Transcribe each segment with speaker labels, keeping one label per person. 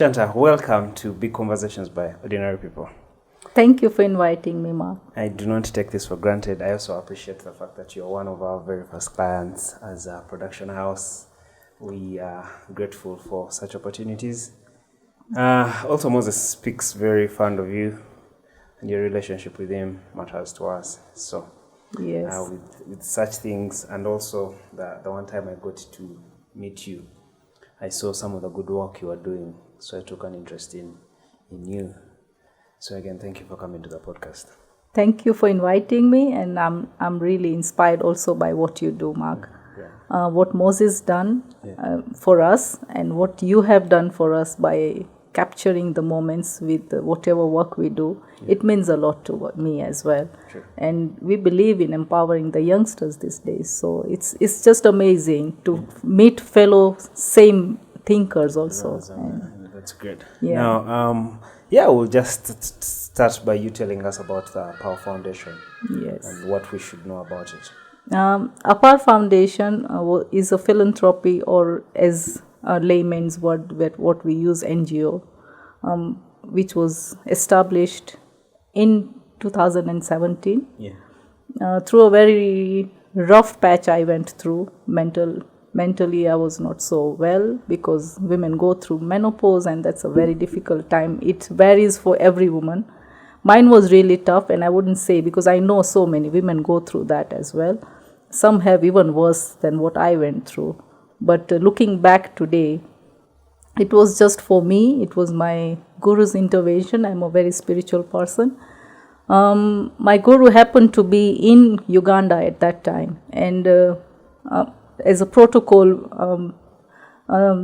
Speaker 1: Shanta, welcome to Big Conversations by Ordinary People.
Speaker 2: Thank you for inviting me, Mark.
Speaker 1: I do not take this for granted. I also appreciate the fact that you're one of our very first clients as a production house. We are grateful for such opportunities. Also, Moses speaks very fond of you, and your relationship with him matters to us. So,
Speaker 2: yes,
Speaker 1: with such things, and also the one time I got to meet you, I saw some of the good work you were doing, so I took an interest in you. So again, thank you for coming to the podcast.
Speaker 2: Thank you for inviting me, and I'm really inspired also by what you do, Mark. Yeah. What Moses done for us, and what you have done for us by capturing the moments with whatever work we do, it means a lot to me as well.
Speaker 1: Sure.
Speaker 2: And we believe in empowering the youngsters these days. So it's just amazing to meet fellow same thinkers also.
Speaker 1: That's great.
Speaker 2: Yeah.
Speaker 1: Now, we'll just start by you telling us about the Appa Foundation.
Speaker 2: Yes.
Speaker 1: And what we should know about it.
Speaker 2: Appa Foundation is a philanthropy, or as a layman's word, what we use, NGO, which was established in 2017.
Speaker 1: Yeah.
Speaker 2: Through a very rough patch I went through. Mentally I was not so well, because women go through menopause, and that's a very difficult time. It varies for every woman. Mine was really tough, and I wouldn't say, because I know so many women go through that as well. Some have even worse than what I went through. But looking back today, it was just for me. It was my guru's intervention. I'm a very spiritual person. My guru happened to be in Uganda at that time, and as a protocol,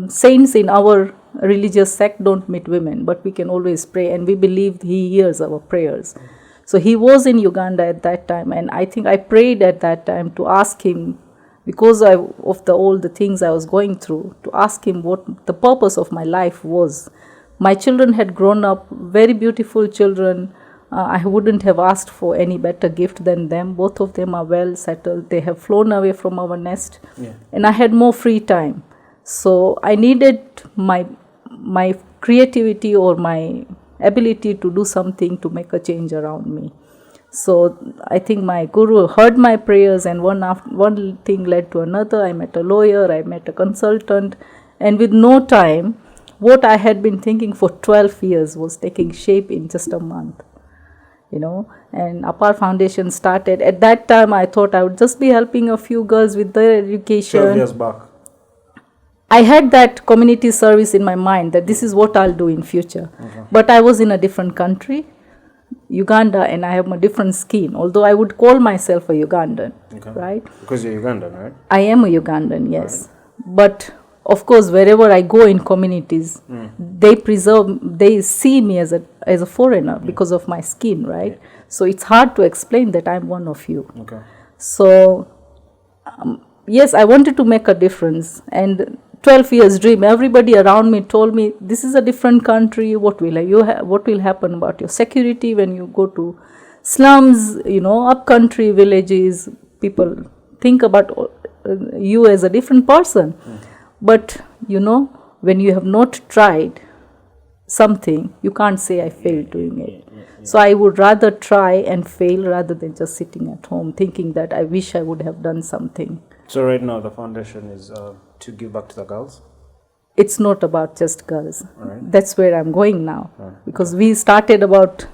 Speaker 2: saints in our religious sect don't meet women, but we can always pray, and we believe he hears our prayers. So he was in Uganda at that time, and I think I prayed at that time to ask him, because of all the things I was going through, to ask him what the purpose of my life was. My children had grown up, very beautiful children. I wouldn't have asked for any better gift than them. Both of them are well settled. They have flown away from our nest.
Speaker 1: Yeah.
Speaker 2: And I had more free time. So I needed my creativity, or my ability to do something to make a change around me. So I think my guru heard my prayers, and one thing led to another. I met a lawyer, I met a consultant, and with no time, what I had been thinking for 12 years was taking shape in just a month. And Appa Foundation started. At that time, I thought I would just be helping a few girls with their education.
Speaker 1: 12 years back.
Speaker 2: I had that community service in my mind, that this is what I'll do in future.
Speaker 1: Okay.
Speaker 2: But I was in a different country, Uganda, and I have a different skin, although I would call myself a Ugandan, right?
Speaker 1: Because you're Ugandan, right?
Speaker 2: I am a Ugandan, yes. Right. But of course, wherever I go in communities, they see me as a foreigner because of my skin, right? Yeah. So it's hard to explain that I'm one of you.
Speaker 1: Okay.
Speaker 2: So, yes, I wanted to make a difference, and 12 years dream, everybody around me told me, this is a different country, what will happen about your security when you go to slums, up country villages, people think about you as a different person. But when you have not tried something, you can't say I failed doing it. So I would rather try and fail rather than just sitting at home thinking that I wish I would have done something.
Speaker 1: So right now the foundation is to give back to the girls?
Speaker 2: It's not about just girls.
Speaker 1: Right.
Speaker 2: That's where I'm going now. Because we started about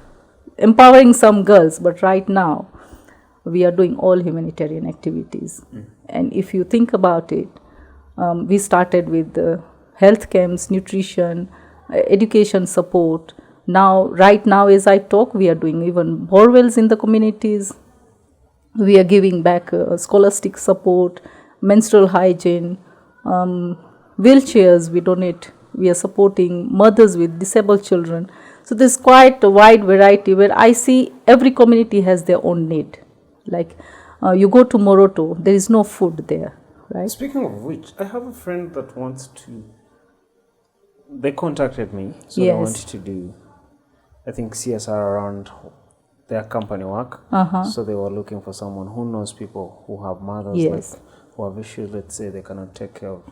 Speaker 2: empowering some girls, but right now we are doing all humanitarian activities. And if you think about it, we started with health camps, nutrition, education support. Right now as I talk, we are doing even borewells in the communities. We are giving back scholastic support, menstrual hygiene, wheelchairs we donate. We are supporting mothers with disabled children. So there's quite a wide variety where I see every community has their own need. Like you go to Moroto, there is no food there, right?
Speaker 1: Speaking of which, I have a friend that wants to, they contacted me, so
Speaker 2: Yes.
Speaker 1: they wanted to do, I think, CSR around their company work. So they were looking for someone who knows people who have mothers,
Speaker 2: Yes.
Speaker 1: like, who have issues, let's say, they cannot take care of.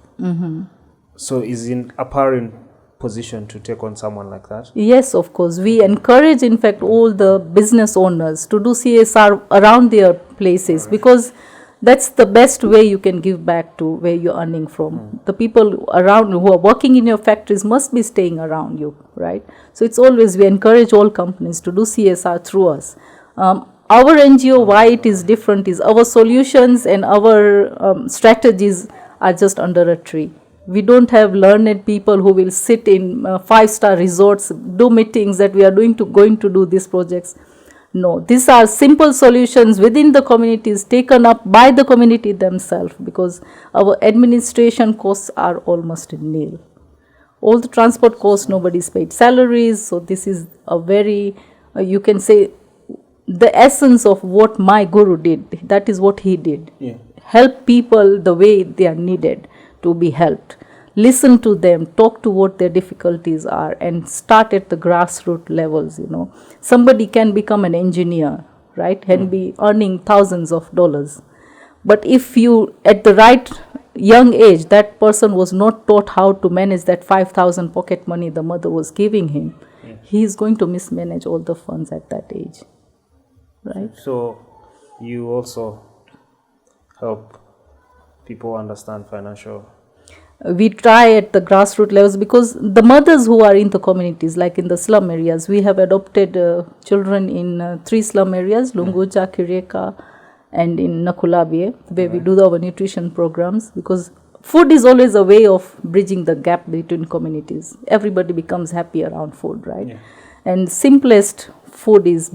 Speaker 1: So is in apparent position to take on someone like that?
Speaker 2: Yes, of course. We encourage, in fact, all the business owners to do CSR around their places, because that's the best way you can give back to where you're earning from. The people around who are working in your factories must be staying around you, right? So it's always, we encourage all companies to do CSR through us. Our NGO, why it is different is our solutions and our strategies are just under a tree. We don't have learned people who will sit in 5-star resorts, do meetings that we are going to do these projects. No, these are simple solutions within the communities, taken up by the community themselves, because our administration costs are almost nil. All the transport costs, nobody's paid salaries. So this is a very, you can say, the essence of what my guru did. That is what he did.
Speaker 1: Yeah.
Speaker 2: Help people the way they are needed to be helped. Listen to them, talk to what their difficulties are, and start at the grassroots levels, Somebody can become an engineer, right, and be earning thousands of dollars. But if you, at the right young age, that person was not taught how to manage that 5,000 pocket money the mother was giving him, he is going to mismanage all the funds at that age, right?
Speaker 1: So you also help people understand financial.
Speaker 2: We try at the grassroots levels, because the mothers who are in the communities, like in the slum areas, we have adopted children in 3 slum areas, Lunguja, Kireka, and in Nakulabye, where we do our nutrition programs, because food is always a way of bridging the gap between communities. Everybody becomes happy around food, right?
Speaker 1: Yeah.
Speaker 2: And simplest food is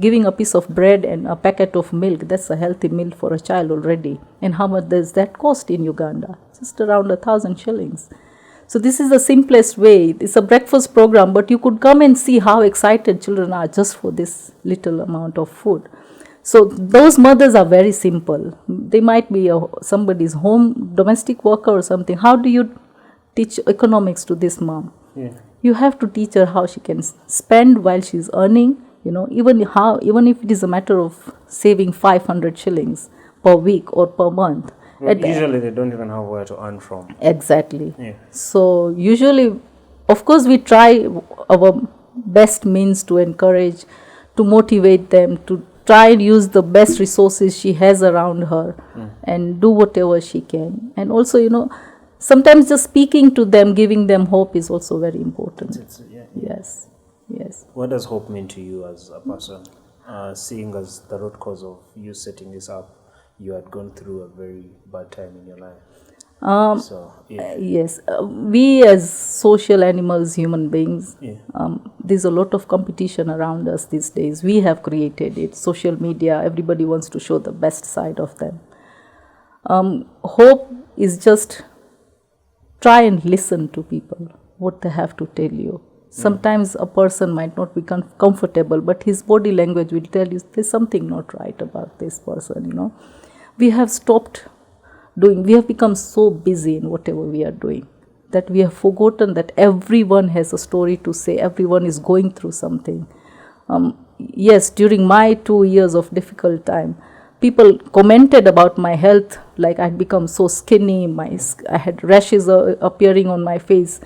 Speaker 2: giving a piece of bread and a packet of milk. That's a healthy meal for a child already. And how much does that cost in Uganda? Just around 1,000 shillings. So this is the simplest way. It's a breakfast program, but you could come and see how excited children are just for this little amount of food. So those mothers are very simple. They might be somebody's home domestic worker or something. How do you teach economics to this mom?
Speaker 1: Yeah.
Speaker 2: You have to teach her how she can spend while she's earning, even if it is a matter of saving 500 shillings per week or per month.
Speaker 1: Usually they don't even have where to earn from.
Speaker 2: Exactly.
Speaker 1: Yeah.
Speaker 2: So usually, of course, we try our best means to encourage, to motivate them, to try and use the best resources she has around her and do whatever she can. And also, sometimes just speaking to them, giving them hope is also very important. Yes.
Speaker 1: What does hope mean to you as a person? Seeing as the root cause of you setting this up, you had gone through a very bad time in your life.
Speaker 2: Yes. We as social animals, human beings, there's a lot of competition around us these days. We have created it. Social media, everybody wants to show the best side of them. Hope is just try and listen to people, what they have to tell you. Sometimes a person might not be comfortable, but his body language will tell you there's something not right about this person, We have stopped doing, we have become so busy in whatever we are doing that we have forgotten that everyone has a story to say, everyone is going through something. Yes, during my 2 years of difficult time, people commented about my health, like I'd become so skinny, I had rashes appearing on my face.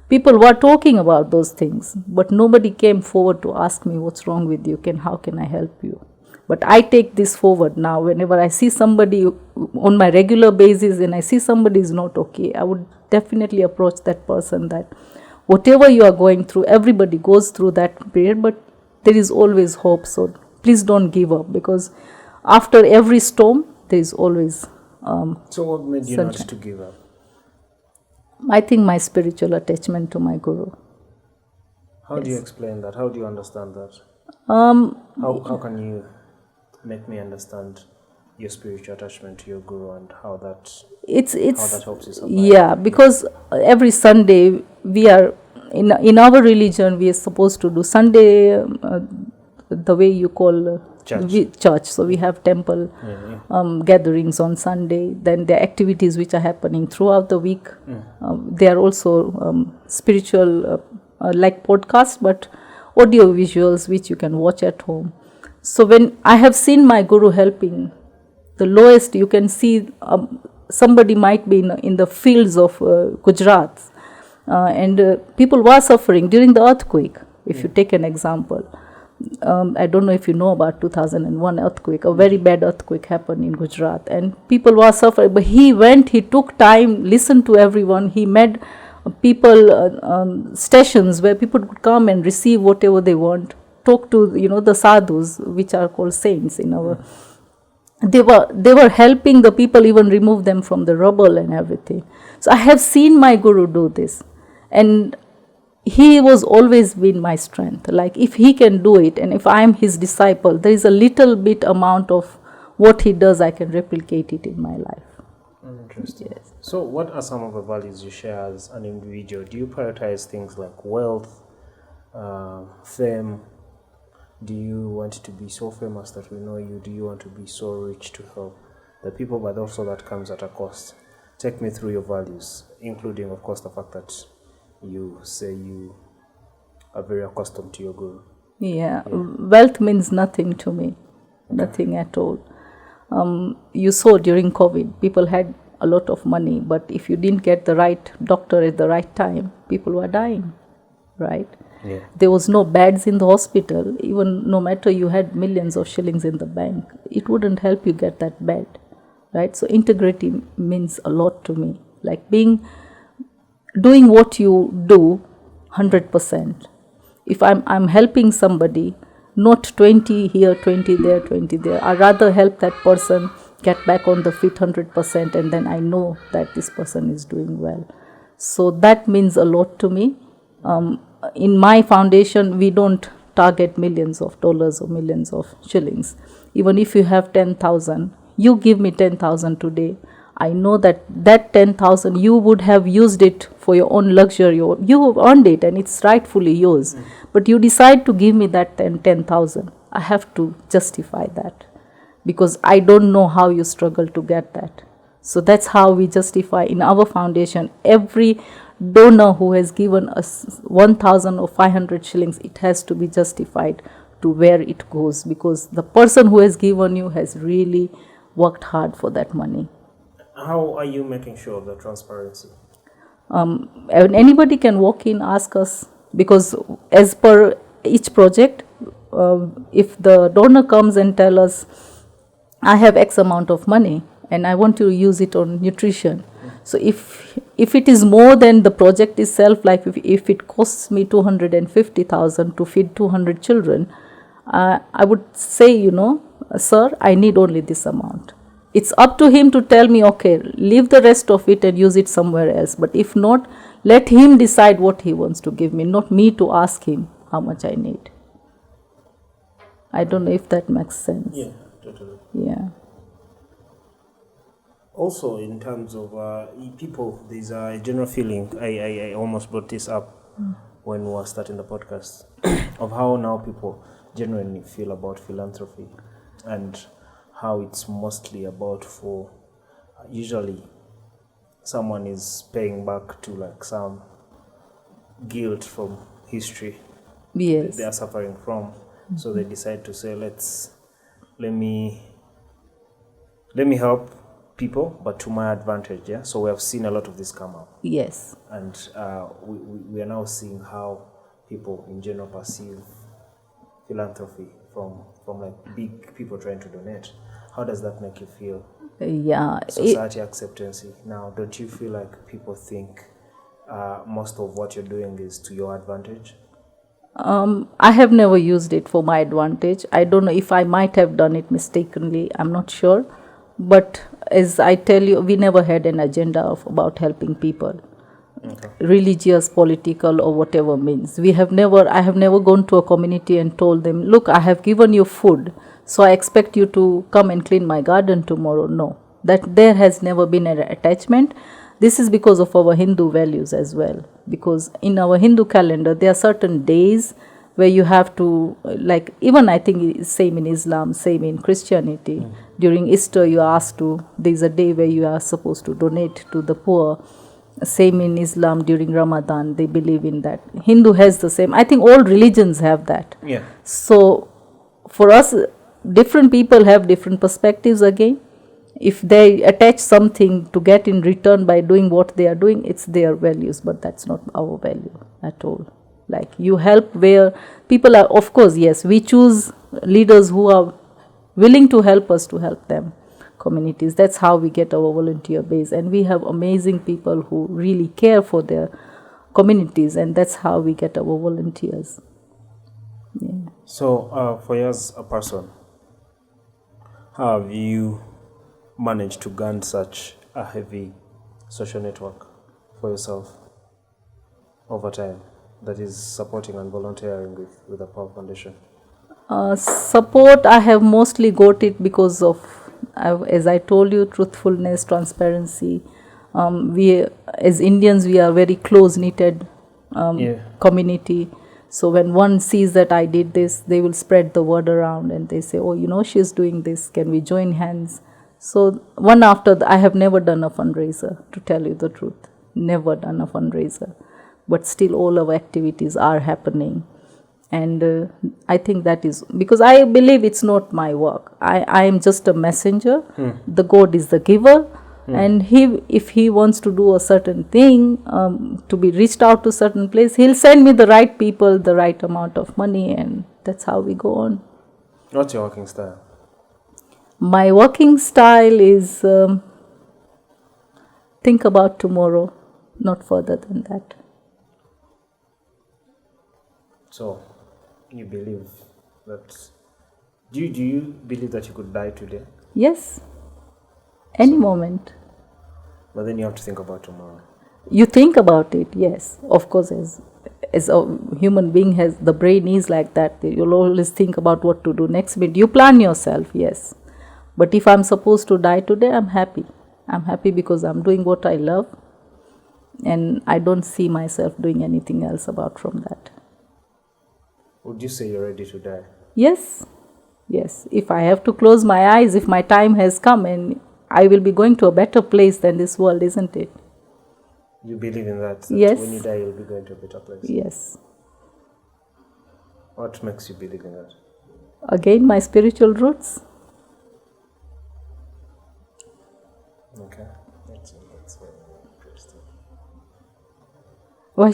Speaker 2: People were talking about those things, but nobody came forward to ask me what's wrong with you, how can I help you? But I take this forward now. Whenever I see somebody on my regular basis and I see somebody is not okay, I would definitely approach that person that whatever you are going through, everybody goes through that period, but there is always hope. So please don't give up, because after every storm, there is always
Speaker 1: So what made you not to give up?
Speaker 2: I think my spiritual attachment to my guru.
Speaker 1: How do you explain that? How do you understand that? How can you make me understand your spiritual attachment to your guru and how that helps you survive?
Speaker 2: Yeah, because every Sunday we are in our religion, we are supposed to do Sunday the way you call church. So we have temple gatherings on Sunday. Then there are activities which are happening throughout the week. They are also spiritual like podcasts, but audio visuals which you can watch at home. So when I have seen my guru helping, the lowest you can see, somebody might be in the fields of Gujarat, and people were suffering during the earthquake. If you take an example, I don't know if you know about 2001 earthquake. A very bad earthquake happened in Gujarat, and people were suffering. But he took time, listened to everyone. He made people stations where people could come and receive whatever they want. Talk to the sadhus, which are called saints in our. They were helping the people, even remove them from the rubble and everything. So I have seen my guru do this, and he was always been my strength. Like, if he can do it, and if I am his disciple, there is a little bit amount of what he does, I can replicate it in my life.
Speaker 1: Interesting.
Speaker 2: Yes.
Speaker 1: So what are some of the values you share as an individual? Do you prioritize things like wealth, fame? Do you want to be so famous that we know you? Do you want to be so rich to help the people, but also that comes at a cost? Take me through your values, including, of course, the fact that you say you are very accustomed to your guru.
Speaker 2: Yeah. Wealth means nothing to me, nothing at all. You saw during COVID, people had a lot of money, but if you didn't get the right doctor at the right time, people were dying, right?
Speaker 1: Yeah.
Speaker 2: There was no beds in the hospital. Even no matter you had millions of shillings in the bank, it wouldn't help you get that bed, right? So integrity means a lot to me. Like doing what you do 100%. If I'm helping somebody, not 20 here, 20 there, 20 there. I rather help that person get back on the feet 100%, and then I know that this person is doing well. So that means a lot to me. In my foundation, we don't target millions of dollars or millions of shillings. Even if you have 10,000, you give me 10,000 today, I know that 10,000, you would have used it for your own luxury. You have earned it and it's rightfully yours. But you decide to give me that 10,000. I have to justify that, because I don't know how you struggle to get that. So that's how we justify in our foundation. Every donor who has given us 1,000 or 500 shillings, it has to be justified to where it goes, because the person who has given you has really worked hard for that money.
Speaker 1: How are you making sure of the transparency?
Speaker 2: And anybody can walk in, ask us, because as per each project, if the donor comes and tell us, I have X amount of money and I want to use it on nutrition. So if it is more than the project itself, like if it costs me 250,000 to feed 200 children, I would say, sir, I need only this amount. It's up to him to tell me, okay, leave the rest of it and use it somewhere else. But if not, let him decide what he wants to give me, not me to ask him how much I need. I don't know if that makes sense.
Speaker 1: Yeah, totally.
Speaker 2: Yeah.
Speaker 1: Also, in terms of people, there's a general feeling, I almost brought this up when we were starting the podcast, of how now people genuinely feel about philanthropy, and how it's mostly about for, usually someone is paying back to like some guilt from history
Speaker 2: Yes.
Speaker 1: they are suffering from. So they decide to say, let me help people, but to my advantage. Yeah. So we have seen a lot of this come up.
Speaker 2: Yes.
Speaker 1: And we are now seeing how people in general perceive philanthropy from like big people trying to donate. How does that make you feel?
Speaker 2: Yeah.
Speaker 1: Society acceptance. Now, don't you feel like people think most of what you're doing is to your advantage?
Speaker 2: I have never used it for my advantage. I don't know if I might have done it mistakenly. I'm not sure. But as I tell you, we never had an agenda about helping people. Okay. Religious, political, or whatever means. I have never gone to a community and told them, look, I have given you food, so I expect you to come and clean my garden tomorrow. No, that there has never been an attachment. This is because of our Hindu values as well. Because in our Hindu calendar, there are certain days where you have to, like, even I think same in Islam, same in Christianity. During Easter, you are asked to, there's a day where you are supposed to donate to the poor. Same in Islam during Ramadan, they believe in that. Hindu has the same. I think all religions have that.
Speaker 1: Yeah.
Speaker 2: So for us, different people have different perspectives again. If they attach something to get in return by doing what they are doing, it's their values, but that's not our value at all. Like, you help where people are, of course, yes, we choose leaders who are willing to help us to help them, communities. That's how we get our volunteer base, and we have amazing people who really care for their communities, and that's how we get our volunteers. Yeah.
Speaker 1: So, for you as a person, how have you managed to gain such a heavy social network for yourself over time that is supporting and volunteering with the Appa Foundation?
Speaker 2: Support, I have mostly got it because of, as I told you, truthfulness, transparency. We, as Indians, we are very close-knitted community. So when one sees that I did this, they will spread the word around and they say, oh, you know, she's doing this, can we join hands? So one after I have never done a fundraiser, to tell you the truth. Never done a fundraiser. But still all our activities are happening. And I think that is, because I believe it's not my work. I am just a messenger. The God is the giver. And if he wants to do a certain thing, to be reached out to certain place, he'll send me the right people, the right amount of money, and that's how we go on.
Speaker 1: What's your working style?
Speaker 2: My working style is think about tomorrow, not further than that.
Speaker 1: So, you believe that, do you believe that you could die today?
Speaker 2: Yes, any moment.
Speaker 1: But then you have to think about tomorrow.
Speaker 2: You think about it, yes. Of course, as a human being, has the brain is like that. You'll always think about what to do next minute. You plan yourself, yes. But if I'm supposed to die today, I'm happy. I'm happy because I'm doing what I love. And I don't see myself doing anything else apart from that.
Speaker 1: Would you say you're ready to die?
Speaker 2: Yes. Yes. If I have to close my eyes, if my time has come, and I will be going to a better place than this world, isn't it?
Speaker 1: You believe in that?
Speaker 2: Yes.
Speaker 1: When you die, you'll be going to a better place?
Speaker 2: Yes.
Speaker 1: What makes you believe in that?
Speaker 2: Again, my spiritual roots.
Speaker 1: Okay. That's very interesting.
Speaker 2: Why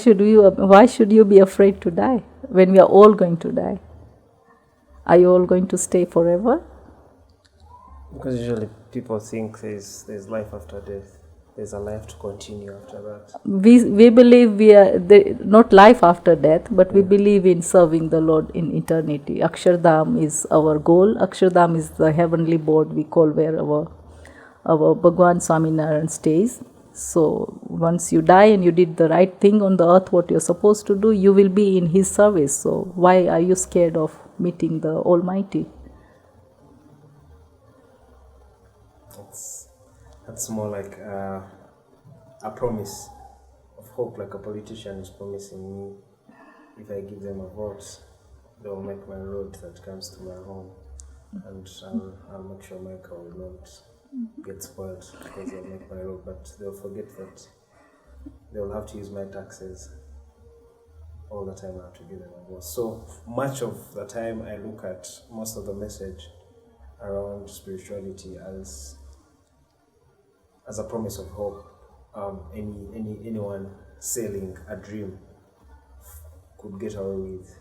Speaker 2: should you be afraid to die when we are all going to die? Are you all going to stay forever?
Speaker 1: Because usually people think there's life after death. There's a life to continue after that.
Speaker 2: We believe we are not life after death, but we believe in serving the Lord in eternity. Akshardham is our goal. Akshardham is the heavenly board we call where our Bhagwan Swaminarayan stays. So once you die and you did the right thing on the earth, what you're supposed to do, you will be in His service. So why are you scared of meeting the Almighty?
Speaker 1: That's more like a promise of hope, like a politician is promising me, if I give them a vote, they'll make my road that comes to my home, and I'll make sure my car will not get spoiled because they'll make my road, but they'll forget that they'll have to use my taxes all the time. I have to give them a vote. So much of the time I look at most of the message around spirituality as a promise of hope. Anyone selling a dream could get away with.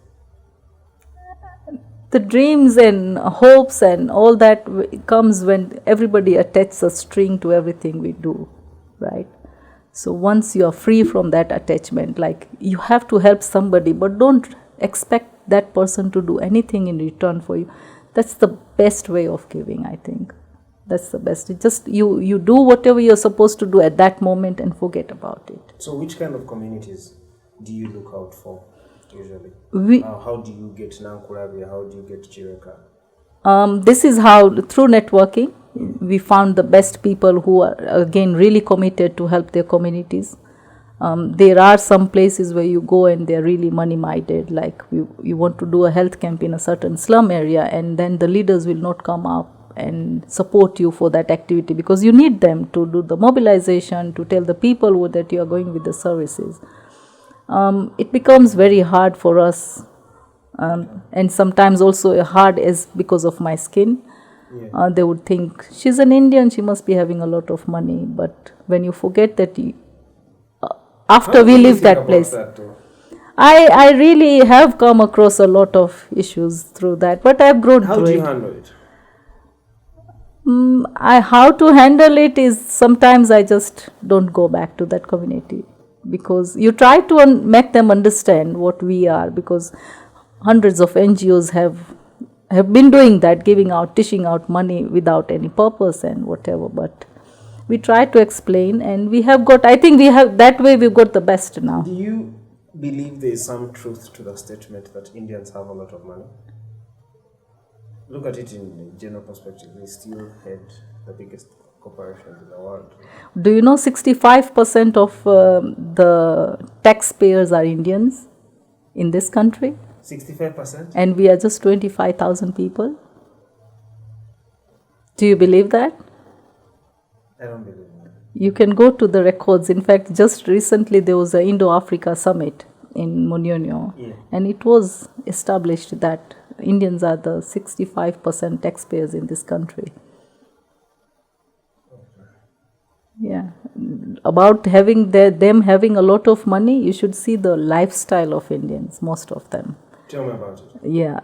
Speaker 2: The dreams and hopes and all that comes when everybody attaches a string to everything we do, right? So once you are free from that attachment, like you have to help somebody, but don't expect that person to do anything in return for you. That's the best way of giving, I think. That's the best. It just you do whatever you're supposed to do at that moment and forget about it.
Speaker 1: So which kind of communities do you look out for usually? How do you get Nankurabia? How do you get Chireka?
Speaker 2: This is how, through networking, we found the best people who are, again, really committed to help their communities. There are some places where you go and they're really money-minded, like you want to do a health camp in a certain slum area, and then the leaders will not come up and support you for that activity because you need them to do the mobilization, to tell the people that you are going with the services. It becomes very hard for us, and sometimes also hard is because of my skin. They would think she's an Indian, she must be having a lot of money. But when you forget that after we leave that place, I really have come across a lot of issues through that, but I've grown through it.
Speaker 1: How do you handle it?
Speaker 2: How to handle it is sometimes I just don't go back to that community, because you try to make them understand what we are, because hundreds of NGOs have been doing that, dishing out money without any purpose and whatever, but we try to explain, and we've got the best now.
Speaker 1: Do you believe there is some truth to the statement that Indians have a lot of money? Look at it in a general perspective. We still head the biggest corporations in the world.
Speaker 2: Do you know 65% of the taxpayers are Indians in this country?
Speaker 1: 65%?
Speaker 2: And we are just 25,000 people. Do you believe that?
Speaker 1: I don't believe that.
Speaker 2: You can go to the records. In fact, just recently there was an Indo-Africa summit in Munyonyo, and it was established that Indians are the 65% taxpayers in this country. Yeah. About them having a lot of money, you should see the lifestyle of Indians, most of them.
Speaker 1: Tell me about it.
Speaker 2: Yeah.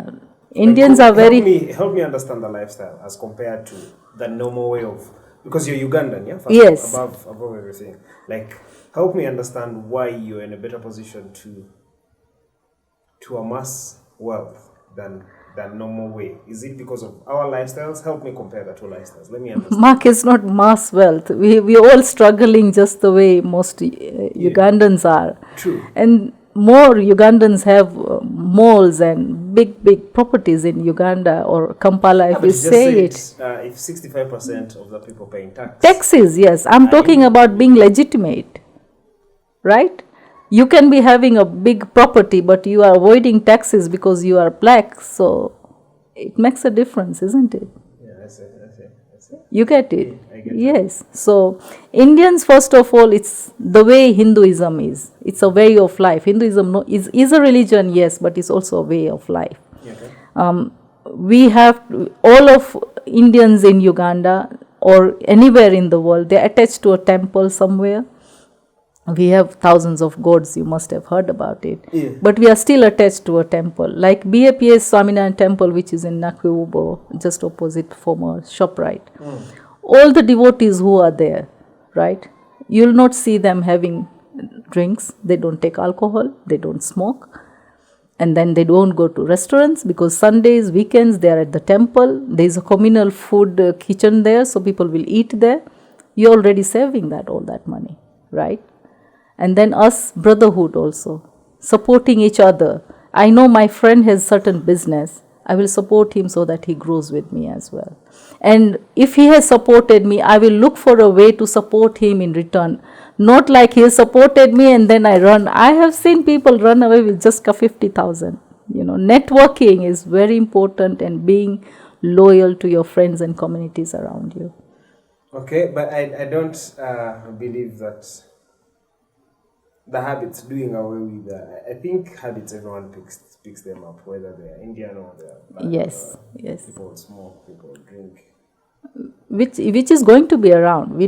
Speaker 2: Indians are very...
Speaker 1: Help me understand the lifestyle as compared to the normal way of... Because you're Ugandan, yeah? First,
Speaker 2: yes.
Speaker 1: Above everything. Like, help me understand why you're in a better position to amass wealth than normal way. Is it because of our lifestyles? Help me compare the two lifestyles. Let me understand.
Speaker 2: Mark, is not mass wealth. We're all struggling just the way most Ugandans are.
Speaker 1: True.
Speaker 2: And more Ugandans have malls and big properties in Uganda or Kampala, if you say it.
Speaker 1: If 65% of the people paying tax.
Speaker 2: Taxes, yes. I'm talking about being legitimate. Right? You can be having a big property, but you are avoiding taxes because you are black. So it makes a difference, isn't it?
Speaker 1: Yeah, I see.
Speaker 2: You get it?
Speaker 1: Yeah, I get
Speaker 2: yes. So Indians, first of all, it's the way Hinduism is. It's a way of life. Hinduism is a religion, yes, but it's also a way of life.
Speaker 1: Okay.
Speaker 2: We have all of Indians in Uganda or anywhere in the world, they're attached to a temple somewhere. We have thousands of gods, you must have heard about it.
Speaker 1: Yeah.
Speaker 2: But we are still attached to a temple. Like BAPS Swaminarayan Temple, which is in Nakwiubo, just opposite former ShopRite. All the devotees who are there, right? You'll not see them having drinks. They don't take alcohol. They don't smoke. And then they don't go to restaurants because Sundays, weekends, they are at the temple. There is a communal food kitchen there, so people will eat there. You're already saving all that money, right? And then us, brotherhood also, supporting each other. I know my friend has certain business. I will support him so that he grows with me as well. And if he has supported me, I will look for a way to support him in return. Not like he has supported me and then I run. I have seen people run away with just 50,000. Networking is very important, and being loyal to your friends and communities around you.
Speaker 1: Okay, but I don't believe that the habits doing away with that. I think habits, everyone picks them up, whether they are Indian or they are black.
Speaker 2: Yes.
Speaker 1: People smoke, people drink.
Speaker 2: Which is going to be around.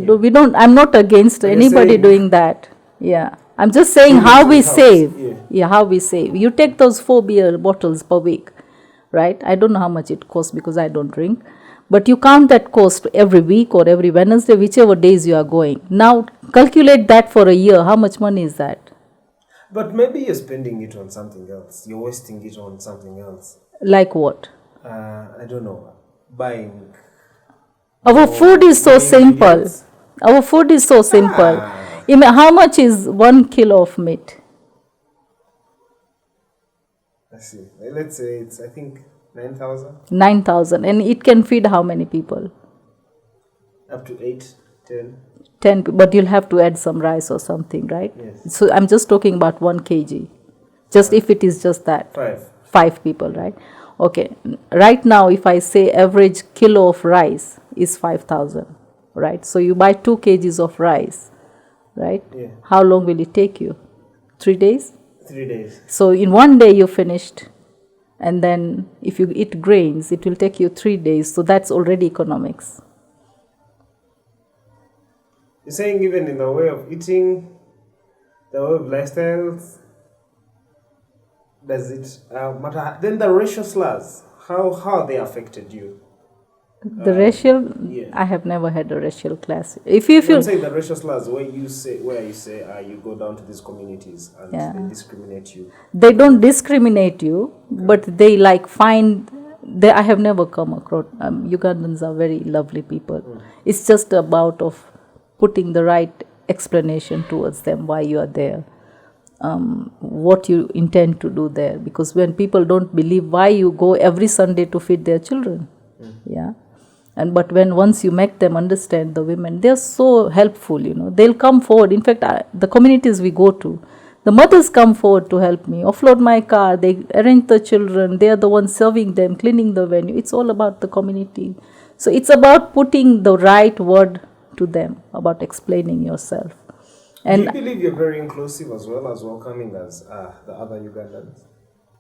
Speaker 2: I'm not against anybody doing that. Yeah. I'm just saying how we save. Yeah, how we save. You take those 4 beer bottles per week, right? I don't know how much it costs because I don't drink. But you count that cost every week or every Wednesday, whichever days you are going. Now, calculate that for a year. How much money is that?
Speaker 1: But maybe you're spending it on something else. You're wasting it on something else.
Speaker 2: Like what?
Speaker 1: I don't know. Buying.
Speaker 2: Our food is so simple. Our food is so simple. How much is 1 kilo of meat?
Speaker 1: I see. Let's say it's, I think, 9,000.
Speaker 2: 9,000. And it can feed how many people?
Speaker 1: Up to 8, 10.
Speaker 2: 10, but you'll have to add some rice or something, right?
Speaker 1: Yes.
Speaker 2: So I'm just talking about 1 kg. Just if it is just that. 5 people, right? Okay. Right now, if I say average kilo of rice is 5,000, right? So you buy 2 kgs of rice, right?
Speaker 1: Yeah.
Speaker 2: How long will it take you? 3 days?
Speaker 1: 3 days.
Speaker 2: So in 1 day you finished. And then if you eat grains, it will take you 3 days. So that's already economics.
Speaker 1: You're saying even in the way of eating, the way of lifestyles, does it matter? Then the racial slurs, how they affected you?
Speaker 2: The racial,
Speaker 1: yeah.
Speaker 2: I have never had a racial class. If you
Speaker 1: I'm saying the racial slurs, where you say you go down to these communities and they discriminate you.
Speaker 2: They don't discriminate you, but they like find. I have never come across. Ugandans are very lovely people. It's just about of putting the right explanation towards them why you are there, what you intend to do there. Because when people don't believe, why you go every Sunday to feed their children, yeah. And but when once you make them understand, the women, they're so helpful, they'll come forward. In fact, the communities we go to, the mothers come forward to help me, offload my car, they arrange the children, they are the ones serving them, cleaning the venue. It's all about the community. So it's about putting the right word to them, about explaining yourself. And
Speaker 1: do you believe you're very inclusive as well as welcoming as the other Ugandans?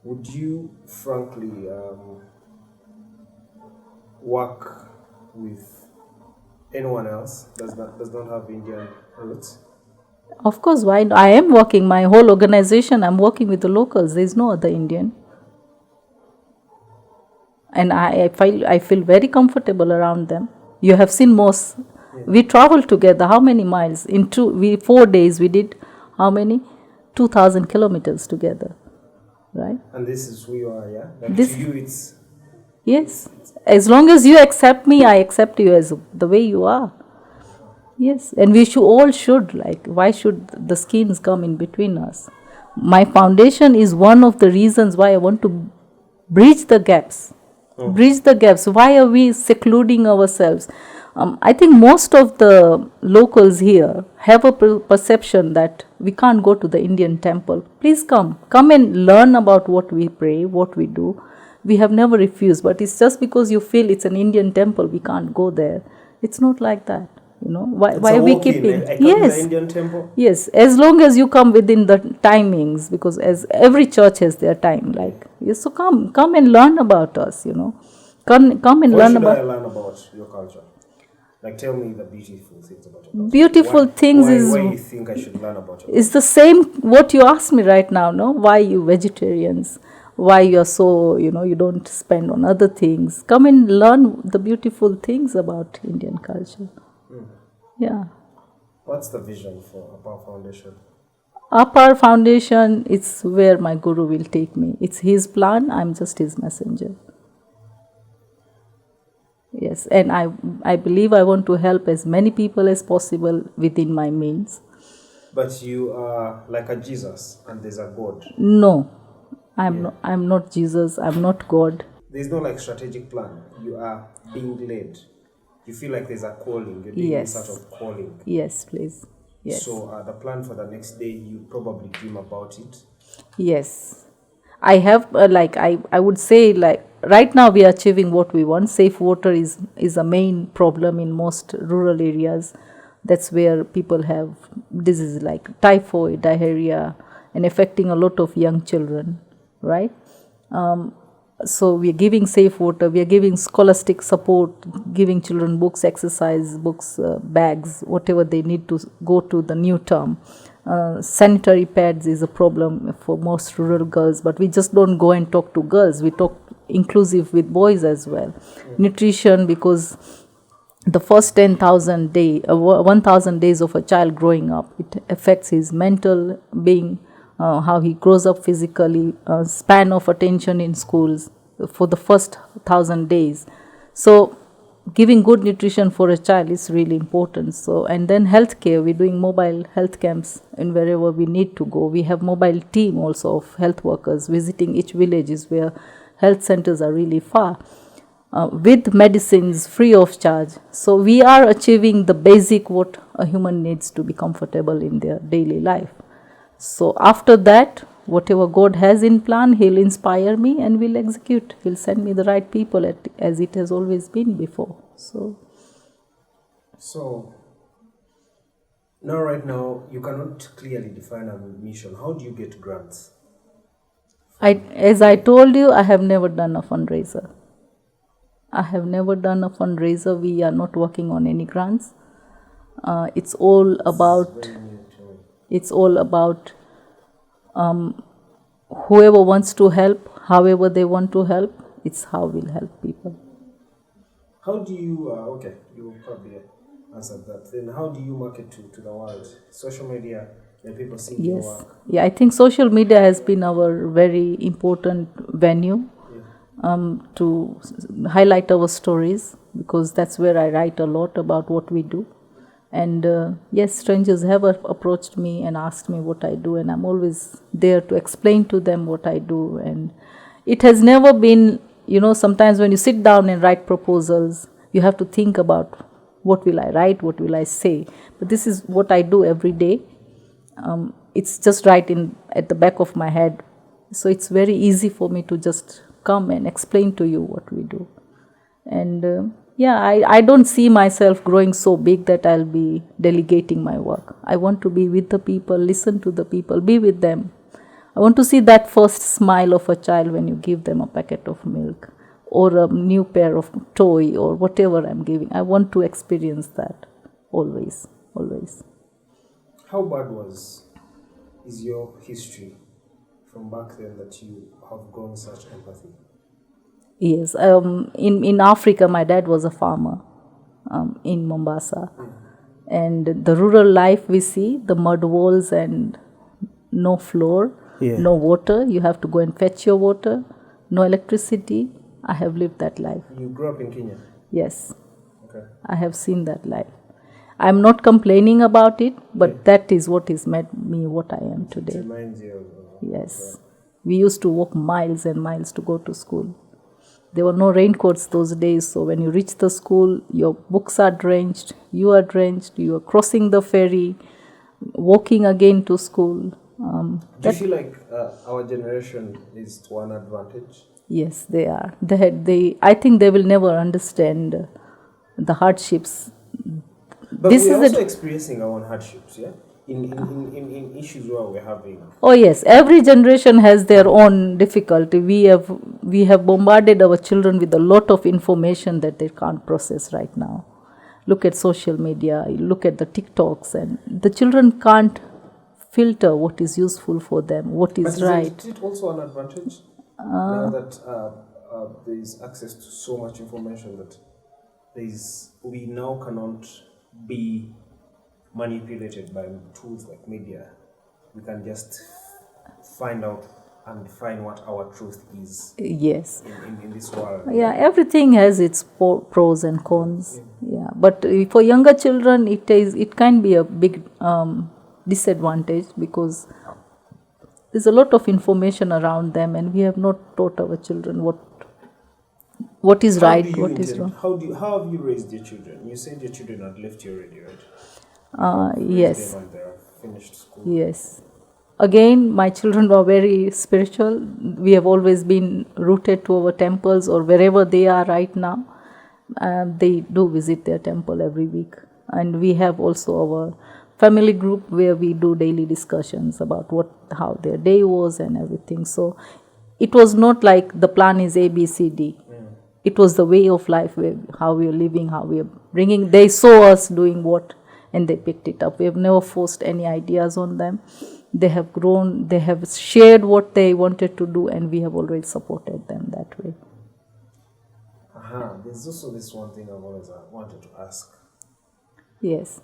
Speaker 1: Would you frankly work with anyone else does not have Indian roots?
Speaker 2: Of course, why? I am working, my whole organization, I'm working with the locals. There is no other Indian. And I feel very comfortable around them. You have seen most. Yeah. We traveled together. How many miles? In 4 days we did how many? 2,000 kilometers together. Right?
Speaker 1: And this is who you are, yeah? Like to you it's...
Speaker 2: Yes. As long as you accept me, I accept you as the way you are. Yes. And we all should. Like, why should the skins come in between us? My foundation is one of the reasons why I want to bridge the gaps. Bridge the gaps. Why are we secluding ourselves? I think most of the locals here have a perception that we can't go to the Indian temple. Please come and learn about what we pray, what we do. We have never refused, but it's just because you feel it's an Indian temple, we can't go there. It's not like that. Why are we keeping? Yes,
Speaker 1: the Indian temple.
Speaker 2: Yes, as long as you come within the timings, because as every church has their time. Like, yes, so come and learn about us. Come and learn about.
Speaker 1: Why should I learn about your culture? Like, tell me the beautiful things about your culture.
Speaker 2: Beautiful things is.
Speaker 1: Why you think I should learn about your?
Speaker 2: It's the same what you asked me right now. No, why you vegetarians? Why you are so you don't spend on other things? Come and learn the beautiful things about Indian culture. Yeah.
Speaker 1: What's the vision for Appa Foundation?
Speaker 2: Appa Foundation, it's where my guru will take me. It's his plan, I'm just his messenger. Yes, and I believe I want to help as many people as possible within my means.
Speaker 1: But you are like a Jesus and there's a God.
Speaker 2: No, I'm not Jesus, I'm not God.
Speaker 1: There's no like strategic plan. You are being led. You feel like there's a calling. You're doing some sort of calling.
Speaker 2: Yes, please. Yes.
Speaker 1: So the plan for the next day, you probably dream about it.
Speaker 2: Yes. I have I would say right now we are achieving what we want. Safe water is a main problem in most rural areas. That's where people have diseases like typhoid, diarrhea, and affecting a lot of young children, right? So we are giving safe water, we are giving scholastic support, giving children books, exercise books, bags, whatever they need to go to the new term. Sanitary pads is a problem for most rural girls, but we just don't go and talk to girls. We talk inclusive with boys as well. Nutrition, because the first 1,000 days of a child growing up, it affects his mental being, how he grows up physically, span of attention in schools for the first 1,000 days. So giving good nutrition for a child is really important. So, and then healthcare, we're doing mobile health camps in wherever we need to go. We have mobile team also of health workers visiting each villages where health centers are really far, with medicines free of charge. So we are achieving the basic what a human needs to be comfortable in their daily life. So after that, whatever God has in plan, He'll inspire me and we'll execute. He'll send me the right people as it has always been before. So
Speaker 1: now right now, you cannot clearly define a mission. How do you get grants
Speaker 2: As I told you, I have never done a fundraiser. I have never done a fundraiser. We are not working on any grants. It's all about. It's all about whoever wants to help, however they want to help. It's how we'll help people.
Speaker 1: How do you? Okay, you probably answered that. Then, how do you market to the world? Social media. That people see your
Speaker 2: Yes.
Speaker 1: work.
Speaker 2: Yeah, I think social media has been our very important venue to highlight our stories, because that's where I write a lot about what we do. And yes, strangers have approached me and asked me what I do, and I'm always there to explain to them what I do. And it has never been, sometimes when you sit down and write proposals, you have to think about what will I write, what will I say. But this is what I do every day. It's just right at the back of my head. So it's very easy for me to just come and explain to you what we do. And I don't see myself growing so big that I'll be delegating my work. I want to be with the people, listen to the people, be with them. I want to see that first smile of a child when you give them a packet of milk or a new pair of toy or whatever I'm giving. I want to experience that always, always.
Speaker 1: How bad is your history from back then that you have grown such empathy?
Speaker 2: Yes, in Africa, my dad was a farmer in Mombasa. And the rural life we see, the mud walls and no floor, no water. You have to go and fetch your water, no electricity. I have lived that life.
Speaker 1: You grew up in Kenya?
Speaker 2: Yes.
Speaker 1: Okay.
Speaker 2: I have seen that life. I'm not complaining about it, but that is what has made me what I am today.
Speaker 1: It reminds you of...
Speaker 2: Yes. We used to walk miles and miles to go to school. There were no raincoats those days, so when you reach the school, your books are drenched, you are drenched, you are crossing the ferry, walking again to school.
Speaker 1: Do you feel like our generation is to one advantage?
Speaker 2: Yes, they are. I think they will never understand the hardships.
Speaker 1: But we're also experiencing our own hardships, yeah? In issues where we're having...
Speaker 2: Oh yes, every generation has their own difficulty. We have bombarded our children with a lot of information that they can't process right now. Look at social media, look at the TikToks, and the children can't filter what is useful for them, what is right.
Speaker 1: Is it also an advantage now that there is access to so much information that we now cannot be manipulated by tools like media? We can just find out and find what our truth is.
Speaker 2: Yes.
Speaker 1: In this world.
Speaker 2: Yeah, everything has its pros and cons. Yeah, but for younger children, it can be a big disadvantage, because there's a lot of information around them, and we have not taught our children what is right, what is wrong.
Speaker 1: How have you raised your children? You said your children had left you already, right?
Speaker 2: Yes.
Speaker 1: Them and they have finished school.
Speaker 2: Yes. Again, my children were very spiritual. We have always been rooted to our temples, or wherever they are right now. They do visit their temple every week. And we have also our family group where we do daily discussions about how their day was and everything. So it was not like the plan is A, B, C, D. It was the way of life, how we are living, how we are bringing. They saw us doing what, and they picked it up. We have never forced any ideas on them. They have grown, they have shared what they wanted to do, and we have always supported them that way.
Speaker 1: There's also this one thing I've always wanted to ask.
Speaker 2: Yes.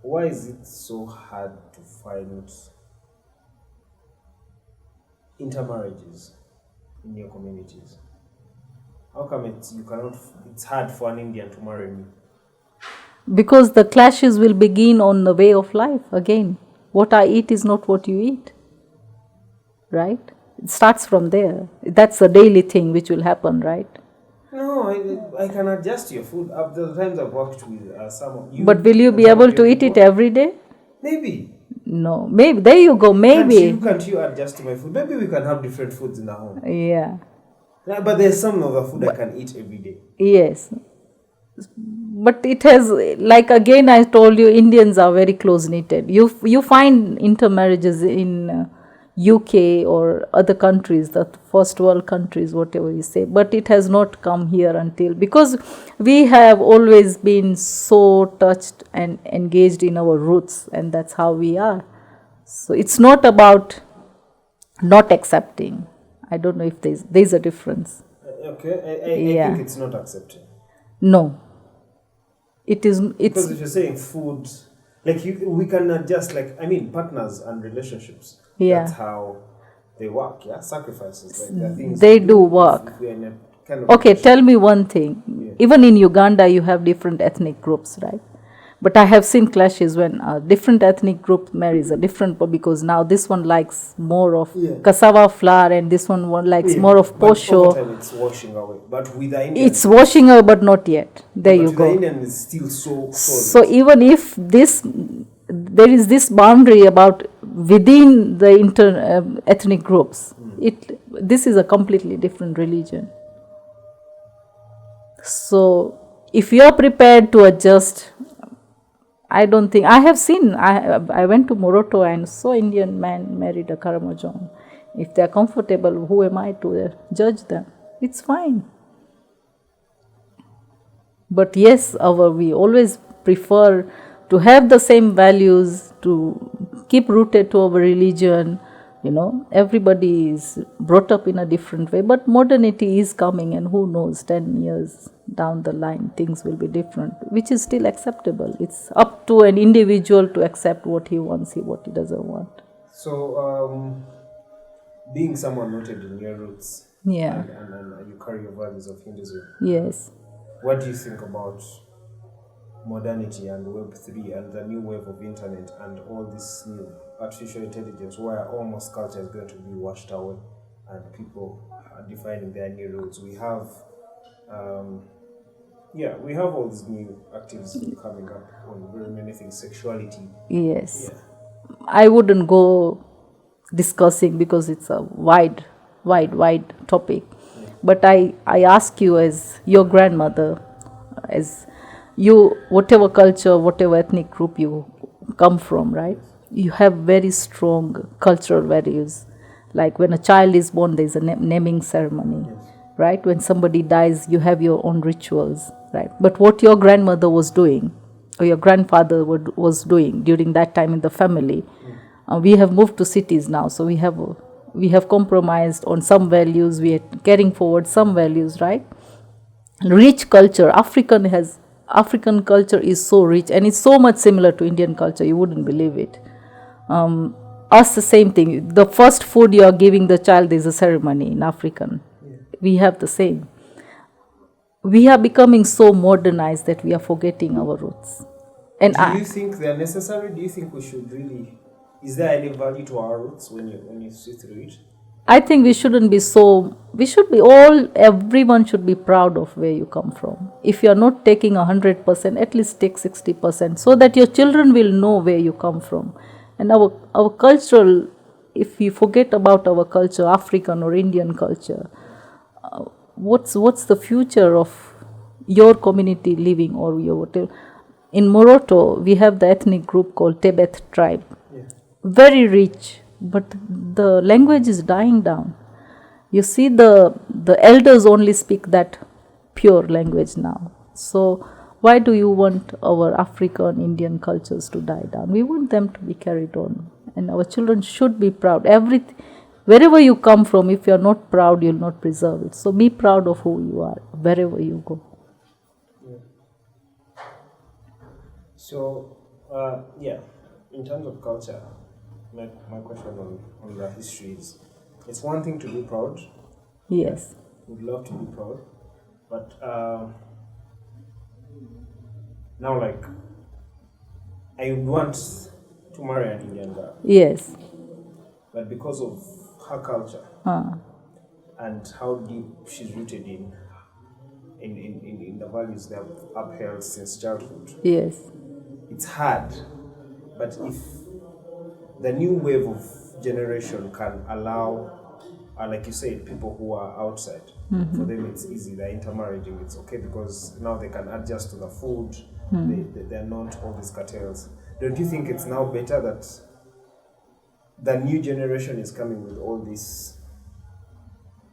Speaker 1: Why is it so hard to find intermarriages in your communities? How come it's hard for an Indian to marry me?
Speaker 2: Because the clashes will begin on the way of life again. What I eat is not what you eat. Right? It starts from there. That's a daily thing which will happen, right?
Speaker 1: No, I can adjust your food. The times I've worked with some of you.
Speaker 2: But will you be able to eat it every day?
Speaker 1: Maybe.
Speaker 2: No. Maybe. There you go. Maybe.
Speaker 1: Can't you adjust to my food? Maybe we can have different foods in the home.
Speaker 2: Yeah.
Speaker 1: But there's some of the food I can eat every day.
Speaker 2: Yes. But it has, like again I told you, Indians are very close-knitted. You find intermarriages in UK or other countries, the first world countries, whatever you say, but it has not come here until, because we have always been so touched and engaged in our roots, and that's how we are. So it's not about not accepting. I don't know if there's a difference.
Speaker 1: Okay, I
Speaker 2: Yeah.
Speaker 1: think it's not accepting.
Speaker 2: No. It's
Speaker 1: Because if you're saying food, like we can adjust, like, I mean, partners and relationships.
Speaker 2: Yeah.
Speaker 1: That's how they work, yeah? Sacrifices. Like, there are things
Speaker 2: they
Speaker 1: we
Speaker 2: do work.
Speaker 1: if we are in a kind of
Speaker 2: Okay, tell me one thing.
Speaker 1: Yeah.
Speaker 2: Even in Uganda, you have different ethnic groups, right? But I have seen clashes when a different ethnic group marries a different, because now this one likes more of cassava flour and this one likes more of
Speaker 1: But
Speaker 2: posho.
Speaker 1: over time it's washing away. But with the Indian,
Speaker 2: It's washing away, but not yet. There
Speaker 1: but
Speaker 2: you
Speaker 1: with
Speaker 2: go.
Speaker 1: the Indian is still so solid.
Speaker 2: So even if there is this boundary about within the ethnic groups, this is a completely different religion. So if you are prepared to adjust, I don't think, I have seen, I went to Morocco and saw Indian man married a Karamojong. If they are comfortable, who am I to judge them? It's fine. But yes, we always prefer to have the same values, to keep rooted to our religion. You know, everybody is brought up in a different way, but modernity is coming, and who knows, 10 years down the line, things will be different, which is still acceptable. It's up to an individual to accept what he wants, what he doesn't want.
Speaker 1: So, being someone rooted in your roots,
Speaker 2: Yeah.
Speaker 1: and you carry your values of Hinduism,
Speaker 2: Yes.
Speaker 1: what do you think about modernity and Web3 and the new wave of internet and all this new artificial intelligence, where almost culture is going to be washed away and people are defining their new roles? We have, we have all these new activism coming up on very many things, sexuality.
Speaker 2: Yes.
Speaker 1: Yeah.
Speaker 2: I wouldn't go discussing, because it's a wide topic.
Speaker 1: Yeah.
Speaker 2: But I ask you, as your grandmother, as you, whatever culture, whatever ethnic group you come from, right? You have very strong cultural values. Like when a child is born, there's a naming ceremony, right? When somebody dies, you have your own rituals, right? But what your grandmother was doing, or your grandfather was doing during that time in the family, we have moved to cities now, so we have compromised on some values. We are carrying forward some values, right? Rich culture, African culture is so rich, and it's so much similar to Indian culture, you wouldn't believe it. Us, the same thing. The first food you are giving the child is a ceremony in African. We have the same. We are becoming so modernized that we are forgetting our roots. And
Speaker 1: do you think they are necessary? Do you think we should really? Is there any value to our roots when you see through it?
Speaker 2: I think we shouldn't be everyone should be proud of where you come from. If you are not taking 100%, at least take 60%, so that your children will know where you come from. And our cultural, if we forget about our culture, African or Indian culture, what's the future of your community living, or your whatever? In Morocco, we have the ethnic group called Tibet tribe.
Speaker 1: Yeah.
Speaker 2: Very rich, but the language is dying down. You see, the elders only speak that pure language now. So why do you want our African, Indian cultures to die down? We want them to be carried on, and our children should be proud. Wherever you come from, if you are not proud, you'll not preserve it. So be proud of who you are, wherever you go.
Speaker 1: So, in terms of culture, my question on the history is, it's one thing to be proud.
Speaker 2: Yes.
Speaker 1: We'd love to be proud. But now, like, I would want to marry an Indian girl.
Speaker 2: Yes.
Speaker 1: But because of her culture and how deep she's rooted in the values they have upheld since childhood,
Speaker 2: Yes.
Speaker 1: it's hard. But if the new wave of generation can allow, like you said, people who are outside, for them it's easy, they're intermarrying, it's okay, because now they can adjust to the food, they're not all these cartels. Don't you think it's now better that the new generation is coming with all this,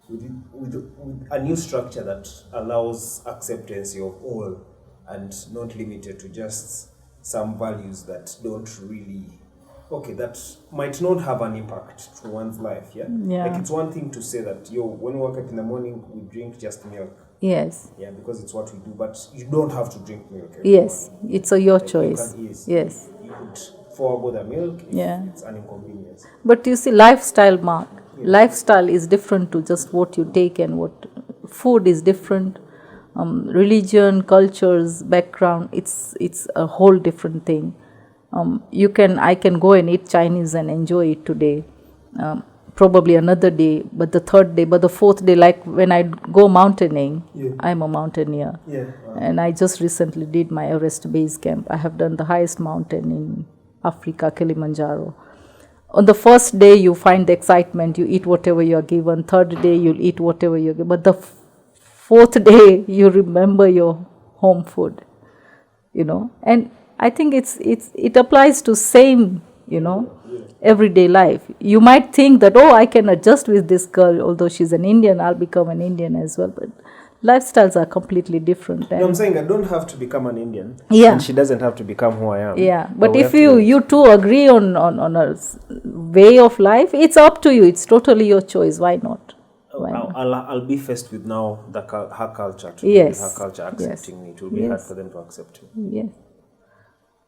Speaker 1: with a new structure that allows acceptance of all and not limited to just some values that don't really, that might not have an impact to one's life.
Speaker 2: Yeah.
Speaker 1: Like, it's one thing to say that, when we wake up in the morning, we drink just milk.
Speaker 2: Yes.
Speaker 1: Yeah, because it's what we do, but you don't have to drink milk
Speaker 2: Yes,
Speaker 1: morning.
Speaker 2: it's your
Speaker 1: Like,
Speaker 2: choice. Yes.
Speaker 1: You could forego the milk if it's an inconvenience.
Speaker 2: But you see, lifestyle, Mark. Lifestyle is different to just what you take and what food is different. Religion, cultures, background. It's a whole different thing. I can go and eat Chinese and enjoy it today. Probably another day, but the third day, but the fourth day, like when I go mountaineering, I'm a mountaineer. And I just recently did my Everest base camp. I have done the highest mountain in Africa, Kilimanjaro. On the first day, you find the excitement, you eat whatever you're given. Third day, you'll eat whatever you're given. But the fourth day, you remember your home food, And I think it applies to same, everyday life. You might think that, I can adjust with this girl, although she's an Indian, I'll become an Indian as well. But lifestyles are completely different.
Speaker 1: I'm saying I don't have to become an Indian.
Speaker 2: Yeah.
Speaker 1: And she doesn't have to become who I am.
Speaker 2: Yeah. But if you two agree on a way of life, it's up to you. It's totally your choice. Why not?
Speaker 1: I'll be faced with now her culture. Her culture accepting me. It will be hard for them to accept me.
Speaker 2: Yes.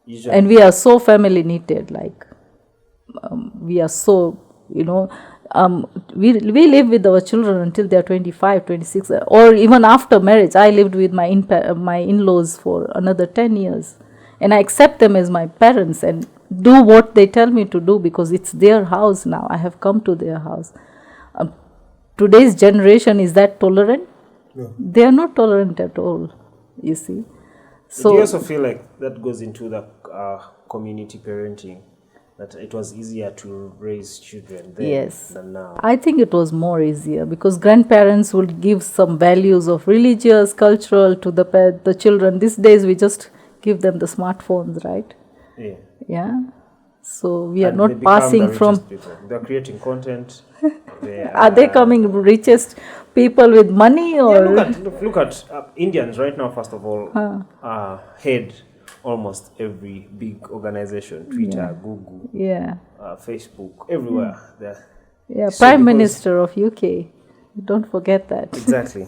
Speaker 1: Usually.
Speaker 2: And we are so family knitted. Like, we are so, we live with our children until they are 25, 26, or even after marriage. I lived with my in-laws for another 10 years. And I accept them as my parents and do what they tell me to do because it's their house now. I have come to their house. Today's generation, is that tolerant?
Speaker 1: No.
Speaker 2: They are not tolerant at all, you see.
Speaker 1: So, do you also feel like that goes into the community parenting? That it was easier to raise children then than now?
Speaker 2: I think it was more easier because grandparents would give some values of religious, cultural to the children. These days we just give them the smartphones, right? Yeah. So we are not passing from...
Speaker 1: They're creating content.
Speaker 2: Are they coming richest people with money? Or
Speaker 1: look at Indians right now, first of all, head almost every big organization, Twitter, Google, Facebook, everywhere.
Speaker 2: Prime Minister of UK. Don't forget that.
Speaker 1: Exactly.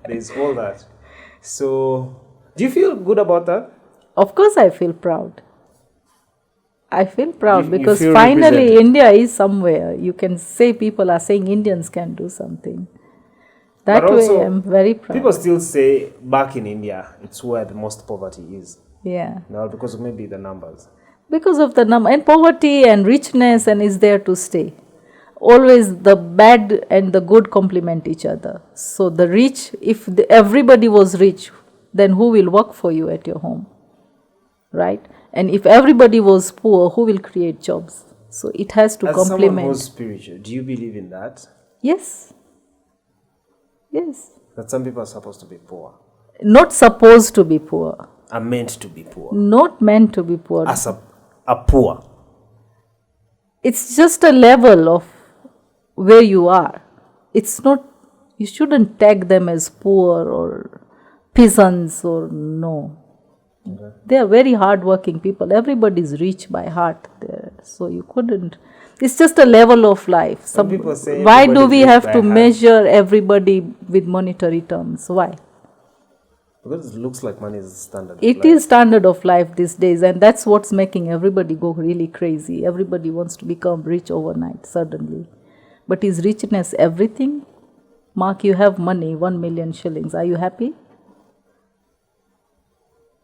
Speaker 1: There's all that. So, do you feel good about that?
Speaker 2: Of course I feel proud. I feel proud because
Speaker 1: feel
Speaker 2: finally India is somewhere. You can say people are saying Indians can do something. That way I'm very proud.
Speaker 1: People still say back in India, it's where the most poverty is.
Speaker 2: Yeah.
Speaker 1: Now because of maybe the numbers.
Speaker 2: Because of the number and poverty and richness and is there to stay. Always the bad and the good complement each other. So the rich, if everybody was rich, then who will work for you at your home? Right? And if everybody was poor, who will create jobs? So it has to complement.
Speaker 1: As someone who's spiritual, do you believe in that?
Speaker 2: Yes. Yes.
Speaker 1: That some people are supposed to be poor.
Speaker 2: Not supposed to be poor.
Speaker 1: Are meant to be poor.
Speaker 2: Not meant to be poor.
Speaker 1: As a poor.
Speaker 2: It's just a level of where you are. It's not, you shouldn't tag them as poor or peasants or no. Okay. They are very hardworking people. Everybody is rich by heart there. So you couldn't. It's just a level of life.
Speaker 1: Some people say
Speaker 2: why do we have to measure everybody with monetary terms? Why?
Speaker 1: Because it looks like money is standard of life.
Speaker 2: It is standard of life these days, and that's what's making everybody go really crazy. Everybody wants to become rich overnight, suddenly. But is richness everything? Mark, you have money, 1 million shillings. Are you happy?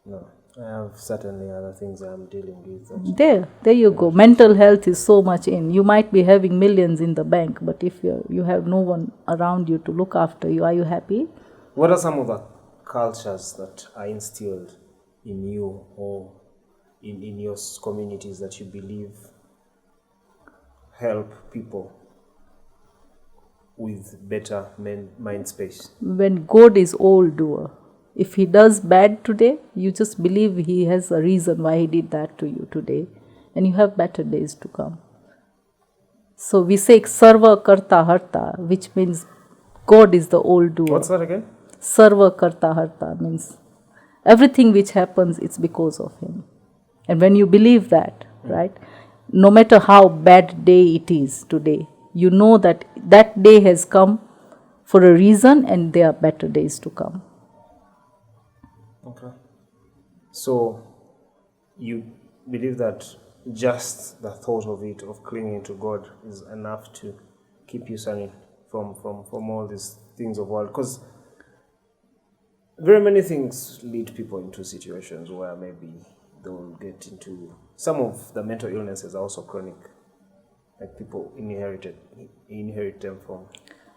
Speaker 1: No. I have certainly other things I'm dealing with.
Speaker 2: There you go. Mental health is so much in. You might be having millions in the bank, but if you have no one around you to look after you, are you happy?
Speaker 1: What are some of the cultures that are instilled in you or in your communities that you believe help people with better mind space?
Speaker 2: When God is all doer. If he does bad today, you just believe he has a reason why he did that to you today. And you have better days to come. So we say Sarva Karta Harta, which means God is the all doer.
Speaker 1: What's that again?
Speaker 2: Sarva Karta Harta means everything which happens, it's because of Him. And when you believe that, right, no matter how bad day it is today, you know that that day has come for a reason and there are better days to come.
Speaker 1: Okay. So you believe that just the thought of it, of clinging to God, is enough to keep you sunny from all these things of world? Because very many things lead people into situations where maybe they will get into, some of the mental illnesses are also chronic, like people inherit them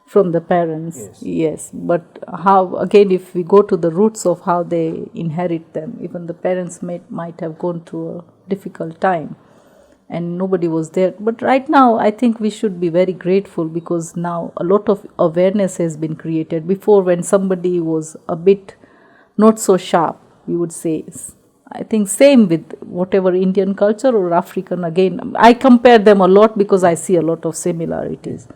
Speaker 2: from the parents. Yes. But how, again, if we go to the roots of how they inherit them, even the parents might have gone through a difficult time and nobody was there. But right now I think we should be very grateful, because now a lot of awareness has been created. Before, when somebody was a bit not so sharp, we would say, I think same with whatever Indian culture or African, again I compare them a lot because I see a lot of similarities.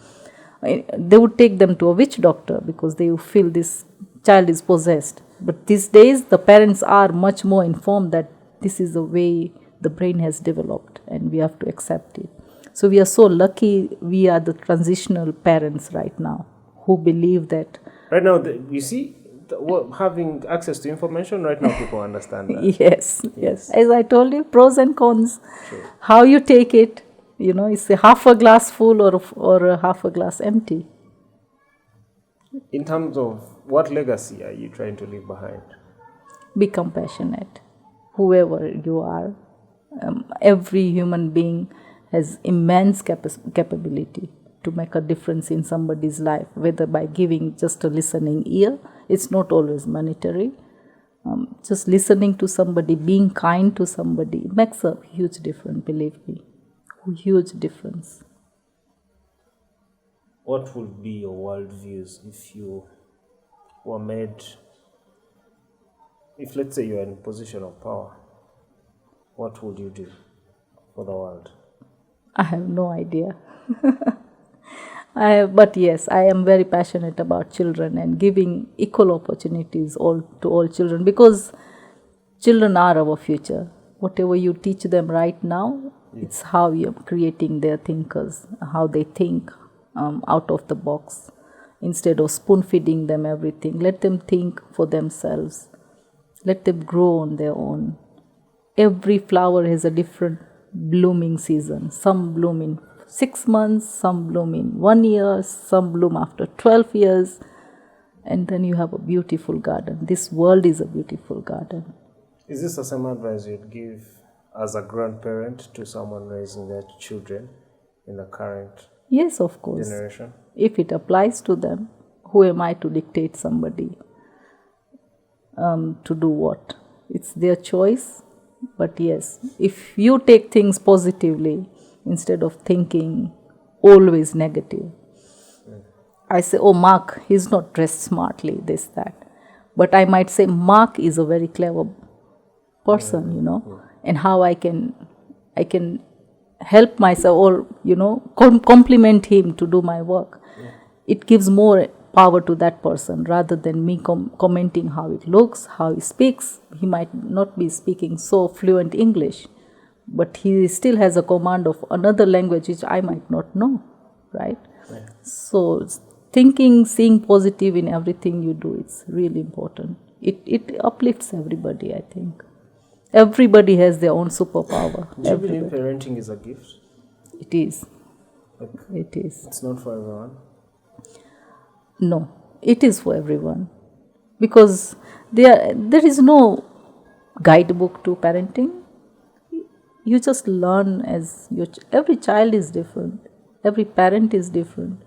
Speaker 2: They would take them to a witch doctor because they feel this child is possessed. But these days the parents are much more informed that this is the way the brain has developed and we have to accept it. So we are so lucky we are the transitional parents right now who believe that.
Speaker 1: Right now, you see, having access to information right now, people understand that.
Speaker 2: Yes. As I told you, pros and cons.
Speaker 1: Sure.
Speaker 2: How you take it, it's a half a glass full or a half a glass empty.
Speaker 1: In terms of what legacy are you trying to leave behind?
Speaker 2: Be compassionate, whoever you are. Every human being has immense capability to make a difference in somebody's life, whether by giving just a listening ear. It's not always monetary. Just listening to somebody, being kind to somebody makes a huge difference, believe me. Huge difference.
Speaker 1: What would be your worldviews if you were made, if let's say you're in a position of power, what would you do for the world?
Speaker 2: I have no idea. But yes, I am very passionate about children and giving equal opportunities to all children, because children are our future. Whatever you teach them right now, it's how you're creating their thinkers, how they think out of the box. Instead of spoon feeding them everything, let them think for themselves. Let them grow on their own. Every flower has a different blooming season. Some bloom in 6 months, some bloom in 1 year, some bloom after 12 years. And then you have a beautiful garden. This world is a beautiful garden.
Speaker 1: Is this the same advice you'd give as a grandparent to someone raising their children in the current
Speaker 2: Yes, of course.
Speaker 1: generation?
Speaker 2: If it applies to them, who am I to dictate somebody to do what? It's their choice. But yes, if you take things positively instead of thinking always negative. I say, oh, Mark, he's not dressed smartly, this, that. But I might say, Mark is a very clever person, and how I can help myself or, compliment him to do my work. It gives more power to that person rather than me commenting how it looks, how he speaks. He might not be speaking so fluent English, but he still has a command of another language which I might not know, right?
Speaker 1: Yeah.
Speaker 2: So thinking, seeing positive in everything you do, it's really important. It uplifts everybody, I think. Everybody has their own superpower.
Speaker 1: Do you believe parenting is a gift?
Speaker 2: It is.
Speaker 1: Like,
Speaker 2: It is.
Speaker 1: it's not for everyone?
Speaker 2: No, it is for everyone. Because there is no guidebook to parenting. You just learn as every child is different. Every parent is different.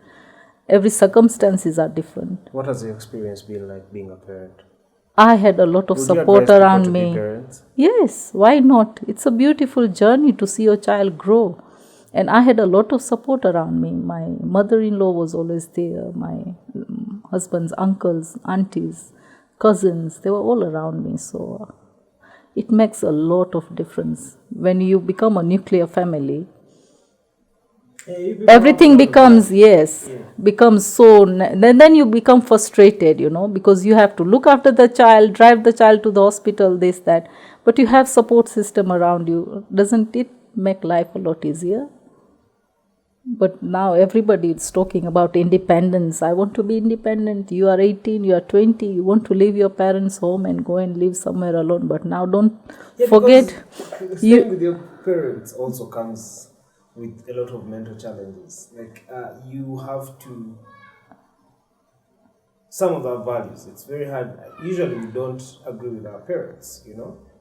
Speaker 2: Every circumstances are different.
Speaker 1: What has your experience been like being a parent?
Speaker 2: I had a lot of
Speaker 1: Would you
Speaker 2: support
Speaker 1: advise people
Speaker 2: around
Speaker 1: to be
Speaker 2: me.
Speaker 1: parents?
Speaker 2: Yes, why not? It's a beautiful journey to see your child grow. And I had a lot of support around me. My mother-in-law was always there. My husband's uncles, aunties, cousins, they were all around me. So it makes a lot of difference. When you become a nuclear family, everything becomes becomes so then you become frustrated, because you have to look after the child, drive the child to the hospital, this that, but you have support system around you. Doesn't it make life a lot easier? But now everybody is talking about independence. I want to be independent. You are 18, you are 20, you want to leave your parents' home and go and live somewhere alone. But now don't forget.
Speaker 1: Staying with your parents also comes with a lot of mental challenges. Like you have to, some of our values, it's very hard. Usually we don't agree with our parents,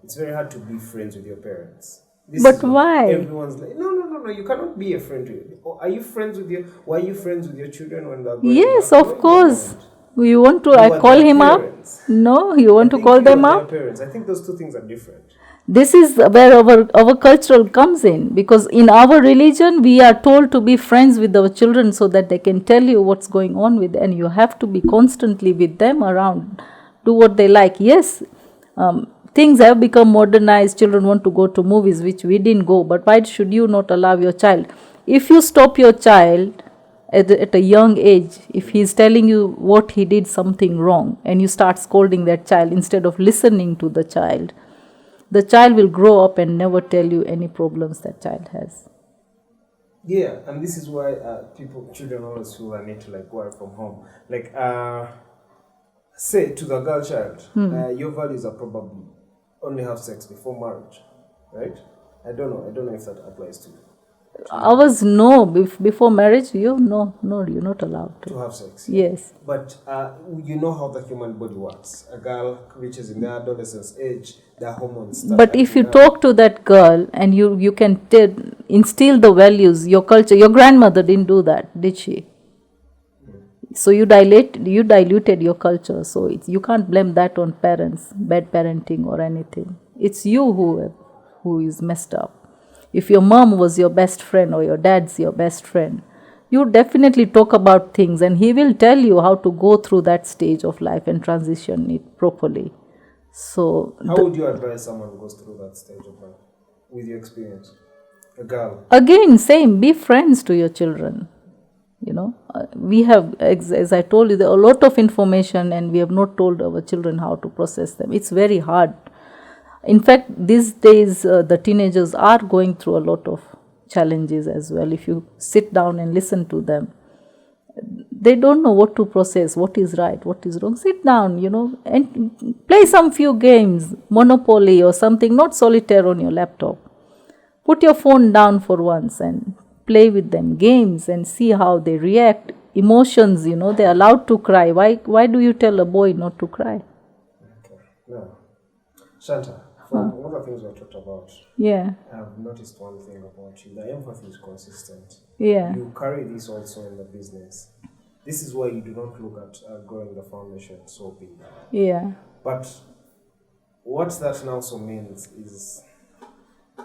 Speaker 1: It's very hard to be friends with your parents.
Speaker 2: But why?
Speaker 1: Everyone's like, no, you cannot be a friend with them. Are you friends with why are you friends with your children when they're growing
Speaker 2: Yes,
Speaker 1: up?
Speaker 2: of course. You want to call him
Speaker 1: parents.
Speaker 2: up? No, you want to call them up?
Speaker 1: Parents. I think those two things are different.
Speaker 2: This is where our cultural comes in, because in our religion we are told to be friends with our children so that they can tell you what's going on with them, and you have to be constantly with them around, do what they like. Yes, things have become modernized. Children want to go to movies, which we didn't go, but why should you not allow your child? If you stop your child at a young age, if he's telling you what he did something wrong, and you start scolding that child instead of listening to the child will grow up and never tell you any problems that child has.
Speaker 1: Yeah, and this is why children always feel the need to go out from home. Say to the girl child, your values are probably only have sex before marriage, right? I don't know if that applies to you.
Speaker 2: Ours, no. Before marriage, no, you're not allowed
Speaker 1: to have sex.
Speaker 2: Yes.
Speaker 1: But you know how the human body works. A girl reaches in the adolescence age, the hormones start.
Speaker 2: But if you talk to that girl and you can instill the values, your culture, your grandmother didn't do that, did she? So you diluted your culture. So you can't blame that on parents, bad parenting or anything. It's you who is messed up. If your mom was your best friend or your dad's your best friend, you definitely talk about things and he will tell you how to go through that stage of life and transition it properly. So
Speaker 1: how would you advise someone who goes through that stage of life with your experience? A girl.
Speaker 2: Again, same, be friends to your children. We have, as I told you, there are a lot of information and we have not told our children how to process them. It's very hard. In fact, these days, the teenagers are going through a lot of challenges as well. If you sit down and listen to them, they don't know what to process, what is right, what is wrong. Sit down, and play some few games, Monopoly or something, not solitaire on your laptop. Put your phone down for once and play with them games and see how they react. Emotions, they're allowed to cry. Why do you tell a boy not to cry?
Speaker 1: Okay. No. Shanta, from all the things we talked about, I've noticed one thing about you. The empathy is consistent.
Speaker 2: Yeah.
Speaker 1: You carry this also in the business. This is why you do not look at growing the foundation so big.
Speaker 2: Yeah.
Speaker 1: But what that now also means is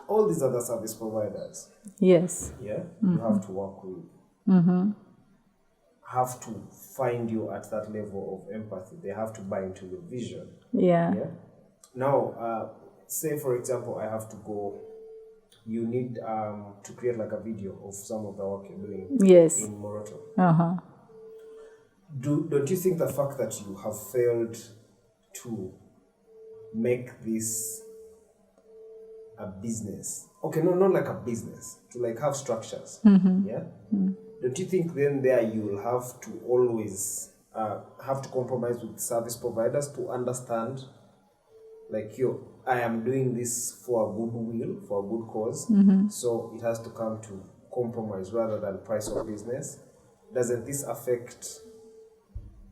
Speaker 1: all these other service providers.
Speaker 2: Yes.
Speaker 1: Yeah. Mm-hmm. You have to work with.
Speaker 2: Mm-hmm.
Speaker 1: Have to find you at that level of empathy. They have to buy into your vision.
Speaker 2: Yeah.
Speaker 1: Yeah. Now, say for example, I have to go. You need to create a video of some of the work you're doing.
Speaker 2: Yes.
Speaker 1: In Moroto.
Speaker 2: Uh-huh.
Speaker 1: Don't you think the fact that you have failed to make this a business? Okay, no, not like a business. To have structures.
Speaker 2: Mm-hmm.
Speaker 1: Yeah.
Speaker 2: Mm-hmm.
Speaker 1: Don't you think then there you will have to always have to compromise with service providers to understand, I am doing this for a good will, for a good cause, so it has to come to compromise rather than price of business. Doesn't this affect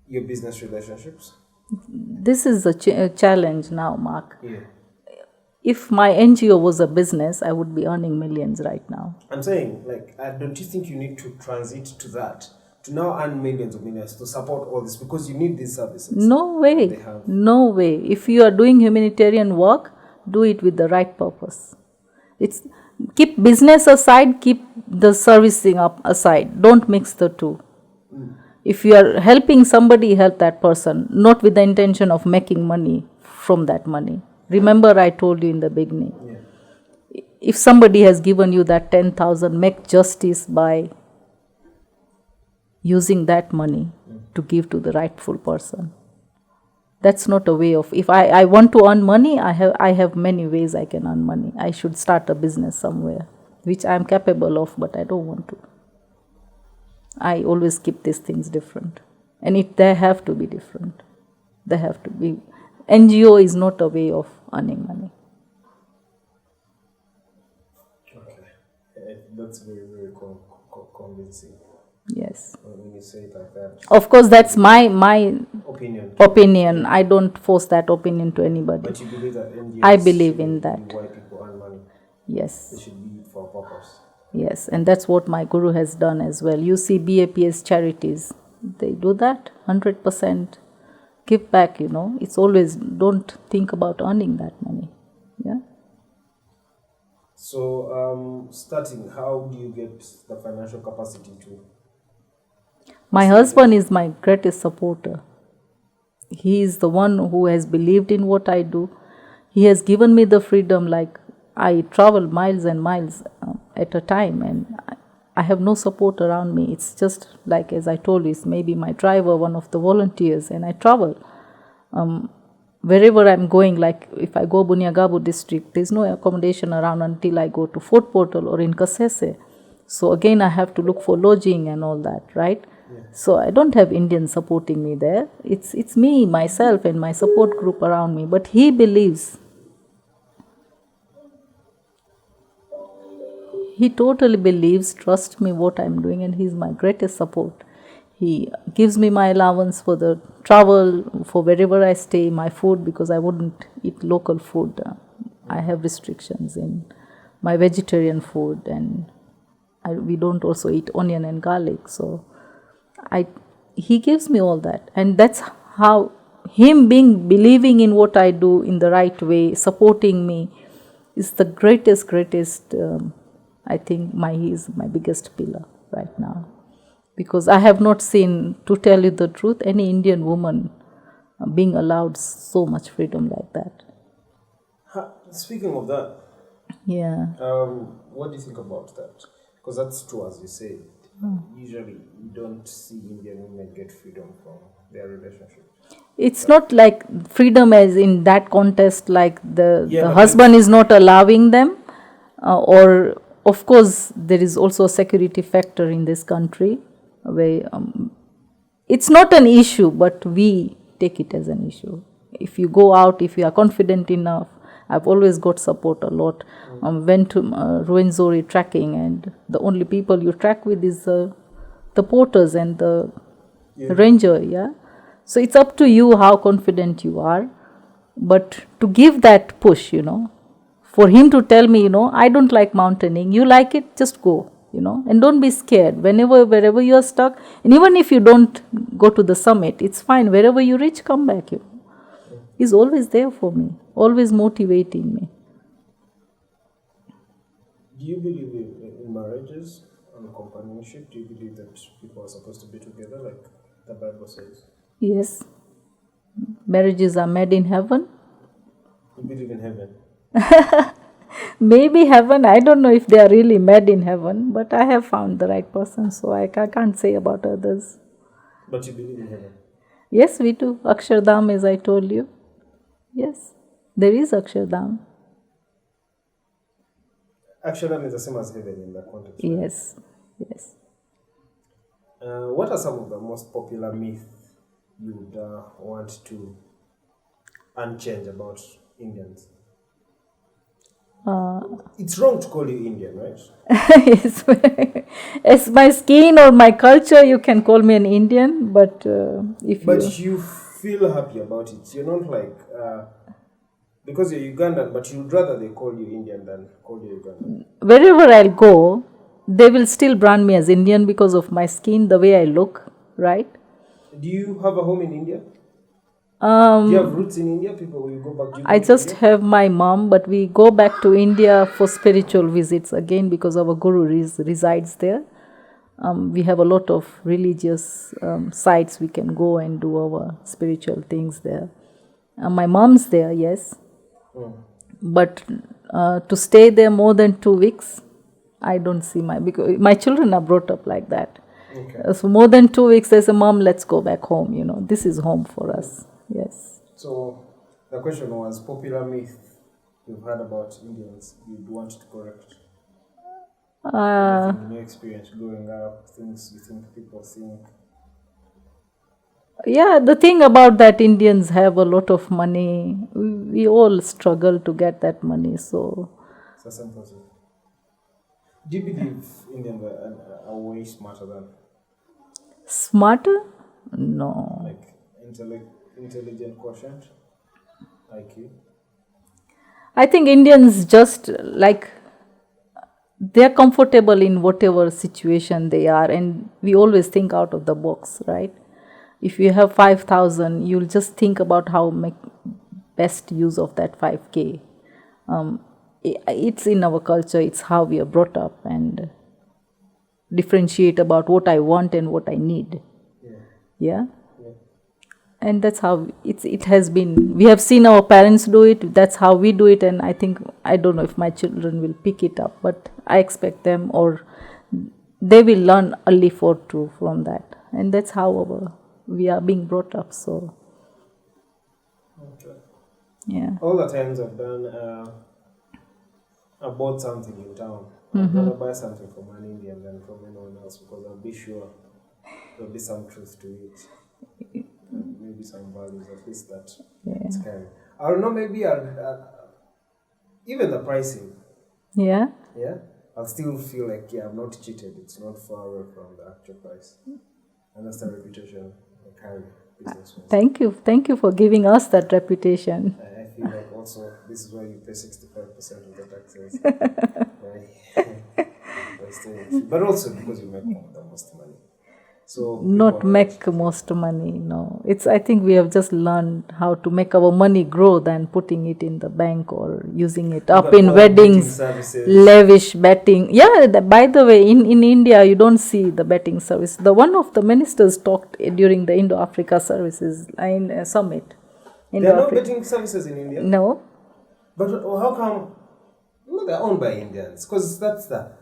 Speaker 1: your business relationships?
Speaker 2: This is a challenge now, Mark.
Speaker 1: Yeah.
Speaker 2: If my NGO was a business, I would be earning millions right now.
Speaker 1: I'm saying, don't you think you need to transit to that, to now earn millions of millions to support all this, because you need these services?
Speaker 2: No way. No way. If you are doing humanitarian work, do it with the right purpose. Keep business aside, keep the servicing up aside. Don't mix the two. If you are helping somebody, help that person, not with the intention of making money from that money. Remember, I told you in the beginning, if somebody has given you that 10,000, make justice by using that money to give to the rightful person. That's not a way of, if I want to earn money, I have many ways I can earn money. I should start a business somewhere, which I am capable of, but I don't want to. I always keep these things different. And they have to be different. They have to be. NGO is not a way of earning money.
Speaker 1: Okay. That's very, very convincing.
Speaker 2: Yes.
Speaker 1: When you say it like that.
Speaker 2: Of course, that's my opinion. I don't force that opinion to anybody.
Speaker 1: But you believe that NGOs
Speaker 2: I believe in that.
Speaker 1: Why people earn money?
Speaker 2: Yes.
Speaker 1: They should be for a purpose.
Speaker 2: Yes, and that's what my guru has done as well. You see BAPS charities, they do that 100%. Give back, It's always, don't think about earning that money. Yeah.
Speaker 1: So, starting, how do you get the financial capacity to?
Speaker 2: My husband is my greatest supporter. He is the one who has believed in what I do. He has given me the freedom, like I travel miles and miles at a time, and I have no support around me. It's just like, as I told you, it's maybe my driver, one of the volunteers, and I travel. Wherever I'm going, like if I go Bunyagabu district, there's no accommodation around until I go to Fort Portal or in Kasese. So again, I have to look for lodging and all that, right? Yeah. So I don't have Indians supporting me there. It's me, myself, and my support group around me. But he believes. He totally believes, trust me, what I'm doing, and he's my greatest support. He gives me my allowance for the travel, for wherever I stay, my food, because I wouldn't eat local food. I have restrictions in my vegetarian food, and we don't also eat onion and garlic. So he gives me all that. And that's how him believing in what I do in the right way, supporting me, is the greatest, I think he is my biggest pillar right now. Because I have not seen, to tell you the truth, any Indian woman being allowed so much freedom like that.
Speaker 1: Speaking of that,
Speaker 2: yeah.
Speaker 1: What do you think about that? Because that's true, as you say. Usually, you don't see Indian women get freedom from their relationship.
Speaker 2: It's not like freedom as in that context, like the husband is not allowing them, or of course there is also a security factor in this country. Where it's not an issue, but we take it as an issue. If you go out, if you are confident enough, I've always got support a lot. Went to Ruwenzori trekking, and the only people you track with is the porters and the ranger. Yeah, so it's up to you how confident you are, but to give that push, for him to tell me, I don't like mountaineering. You like it, just go. And don't be scared. Wherever you are stuck, and even if you don't go to the summit, it's fine. Wherever you reach, come back. He's always there for me, always motivating me.
Speaker 1: Do you believe in marriages and companionship? Do you believe that people are supposed to be together, like the Bible says?
Speaker 2: Yes. Marriages are made in heaven.
Speaker 1: You believe in heaven?
Speaker 2: Maybe heaven, I don't know if they are really made in heaven, but I have found the right person, so I can't say about others.
Speaker 1: But you believe in heaven?
Speaker 2: Yes, we do. Akshardham, as I told you. Yes, there is Akshardham.
Speaker 1: Akshardham is the same as heaven in that context.
Speaker 2: Yes, right? Yes.
Speaker 1: What are some of the most popular myths you would want to unchange about Indians? It's wrong to call you Indian, right?
Speaker 2: Yes. As my skin or my culture, you can call me an Indian, but
Speaker 1: you feel happy about it. You're not like because you're Ugandan, but you'd rather they call you Indian than call you Ugandan.
Speaker 2: Wherever I'll go, they will still brand me as Indian because of my skin, the way I look, right?
Speaker 1: Do you have a home in India? Do you have roots in India? People will go back.
Speaker 2: I just have my mom, but we go back to India for spiritual visits again because our guru resides there. We have a lot of religious sites we can go and do our spiritual things there. My mom's there, yes. But to stay there more than 2 weeks, I don't see because my children are brought up like that.
Speaker 1: Okay.
Speaker 2: So more than 2 weeks, they say, Mom, let's go back home. This is home for us. Yes.
Speaker 1: So the question was popular myth you've heard about Indians you'd want to correct. In your experience growing up, things you think people think.
Speaker 2: Yeah, the thing about that, Indians have a lot of money. We all struggle to get that money. So
Speaker 1: Simple. Do you believe Indians are way smarter than
Speaker 2: smarter? No.
Speaker 1: like intelligent quotient IQ?
Speaker 2: I think Indians just they're comfortable in whatever situation they are, and we always think out of the box, right? If you have 5,000, you'll just think about how make best use of that 5K. It's in our culture, it's how we are brought up, and differentiate about what I want and what I need. Yeah? And that's how it has been. We have seen our parents do it, that's how we do it, and I don't know if my children will pick it up, but I expect them, or they will learn early from that. And that's how we are being brought up, so.
Speaker 1: Okay.
Speaker 2: Yeah.
Speaker 1: All the times I've done, I bought something in town. I'd rather buy something from an Indian than from anyone else because I'll be sure there'll be some truth to it. Maybe some values, at least that it's carrying. I don't know, maybe even the pricing.
Speaker 2: Yeah.
Speaker 1: Yeah? I'll still feel like, I'm not cheated. It's not far away from the actual price. And that's the reputation I carry business-wise.
Speaker 2: Thank you for giving us that reputation.
Speaker 1: I feel like also this is why you pay 65% of the taxes. But also because you make the most money. So
Speaker 2: not make most money, no. I think we have just learned how to make our money grow than putting it in the bank or using it up in weddings, lavish betting. Yeah, by the way, in India, you don't see the betting service. One of the ministers talked during the Indo-Africa services in summit.
Speaker 1: There are no betting services in India?
Speaker 2: No.
Speaker 1: But how come? No, they're owned by Indians, because that's the...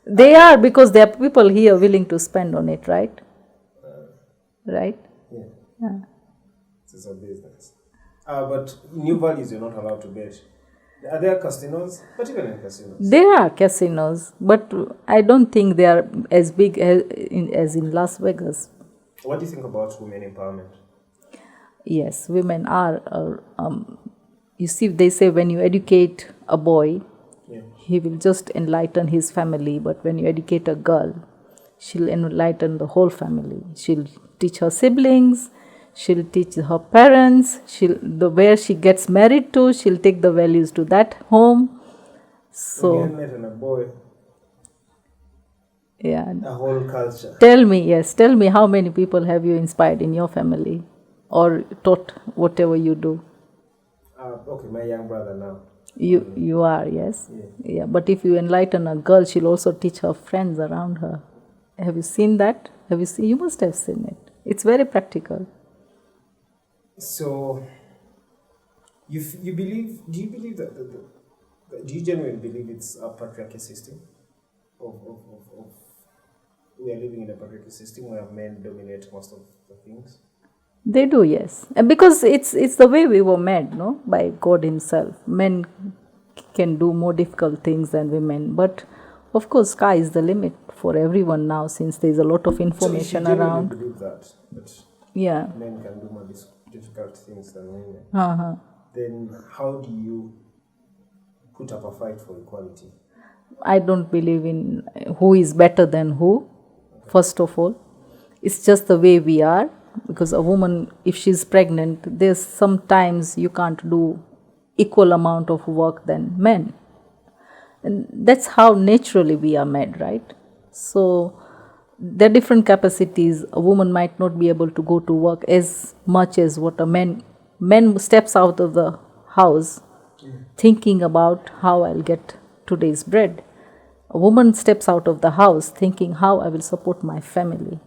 Speaker 2: They are, because there are people here willing to spend on it, right? Right?
Speaker 1: Yeah. It's a business. But in New Valleys, you're not allowed to bet. Are there casinos? But even in casinos?
Speaker 2: There are casinos, but I don't think they are as big as in Las Vegas.
Speaker 1: What do you think about women empowerment?
Speaker 2: Yes, women are... you see, they say when you educate a boy, he will just enlighten his family. But when you educate a girl, she'll enlighten the whole family. She'll teach her siblings, she'll teach her parents, where she gets married to, she'll take the values to that home. So,
Speaker 1: when you enlighten a boy, a whole culture.
Speaker 2: Tell me how many people have you inspired in your family or taught whatever you do?
Speaker 1: Okay, my young brother now.
Speaker 2: You are, yes? Yeah. But if you enlighten a girl, she'll also teach her friends around her. Have you seen that? You must have seen it. It's very practical.
Speaker 1: So, do you believe that, do you genuinely believe it's a patriarchal system? We are living in a patriarchal system where men dominate most of the things?
Speaker 2: They do, yes. And because it's the way we were made, no? By God himself. Men can do more difficult things than women. But, of course, sky is the limit for everyone now, since there's a lot of information around.
Speaker 1: So if you believe that men can do more difficult things than women, then how do you put up a fight for equality?
Speaker 2: I don't believe in who is better than who, first of all. It's just the way we are. Because a woman, if she's pregnant, there's sometimes you can't do equal amount of work than men. And that's how naturally we are made, right? So there are different capacities. A woman might not be able to go to work as much as what a man steps out of the house thinking about how I'll get today's bread. A woman steps out of the house thinking how I will support my family.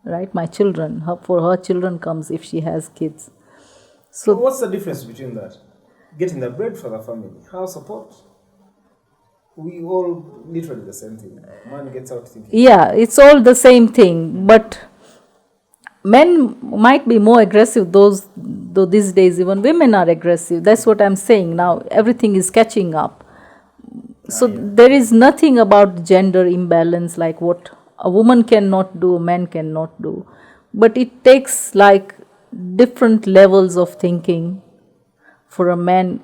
Speaker 2: Right, my children, for her children comes if she has kids. So
Speaker 1: what's the difference between that? Getting the bread for the family, how support? we all literally the same thing. Man gets out thinking.
Speaker 2: Yeah, it's all the same thing, but men might be more aggressive, though these days even women are aggressive. That's what I'm saying. Now everything is catching up. So there is nothing about gender imbalance like what a woman cannot do, a man cannot do. But it takes like different levels of thinking. For a man,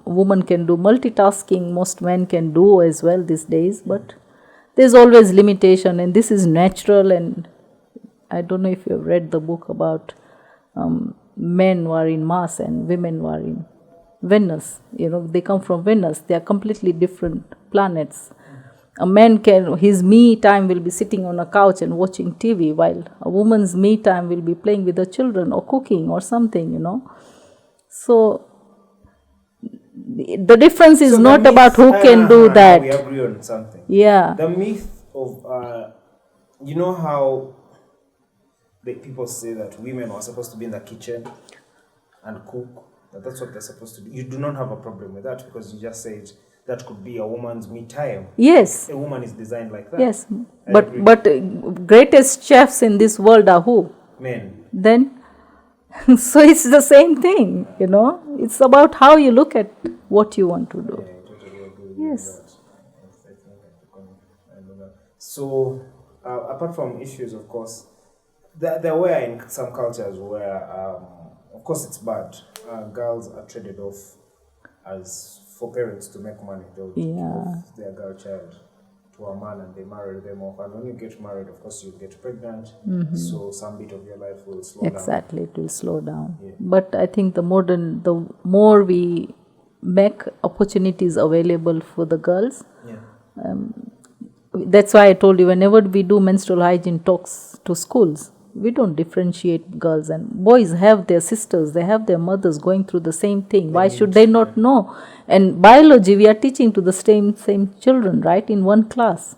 Speaker 2: a woman can do multitasking, most men can do as well these days, but there's always limitation, and this is natural. And I don't know if you've read the book about men who are in Mars and women who are in Venus. They come from Venus. They are completely different planets. A man his me time will be sitting on a couch and watching TV, while a woman's me time will be playing with the children or cooking or something, So the difference is not about who can do that.
Speaker 1: We agree on something.
Speaker 2: Yeah.
Speaker 1: The myth of, how the people say that women are supposed to be in the kitchen and cook, that's what they're supposed to do. You do not have a problem with that because you just said that could be a woman's me time.
Speaker 2: Yes.
Speaker 1: A woman is designed like that.
Speaker 2: Yes. But greatest chefs in this world are who?
Speaker 1: Men.
Speaker 2: Then, so it's the same thing, It's about how you look at what you want to do.
Speaker 1: Yeah, I totally agree with
Speaker 2: Yes.
Speaker 1: that. So, apart from issues, of course, there were in some cultures where, of course, it's bad. Girls are traded off as for parents to make money. They'll give their girl child to a man and they marry them off. And when you get married, of course, you get pregnant. Mm-hmm. So some bit of your life will slow down.
Speaker 2: Exactly, it will slow down. Yeah. But I think the more we make opportunities available for the girls, that's why I told you, whenever we do menstrual hygiene talks to schools, we don't differentiate girls and boys. Have their sisters, they have their mothers going through the same thing. Why should they not know? And biology, we are teaching to the same children, right, in one class.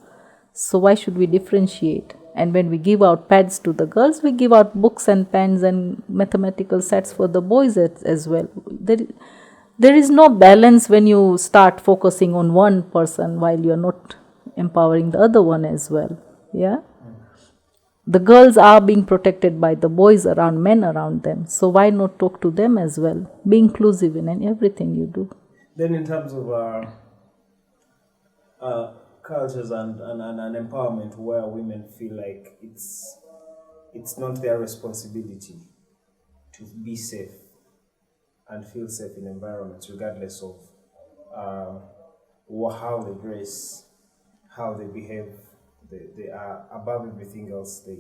Speaker 2: So why should we differentiate? And when we give out pads to the girls, we give out books and pens and mathematical sets for the boys as well. There is no balance when you start focusing on one person while you are not empowering the other one as well. Yeah. The girls are being protected by the boys around, men around them. So why not talk to them as well? Be inclusive in everything you do.
Speaker 1: Then in terms of cultures and empowerment where women feel like it's not their responsibility to be safe and feel safe in environments regardless of how they dress, how they behave. They are above everything else. They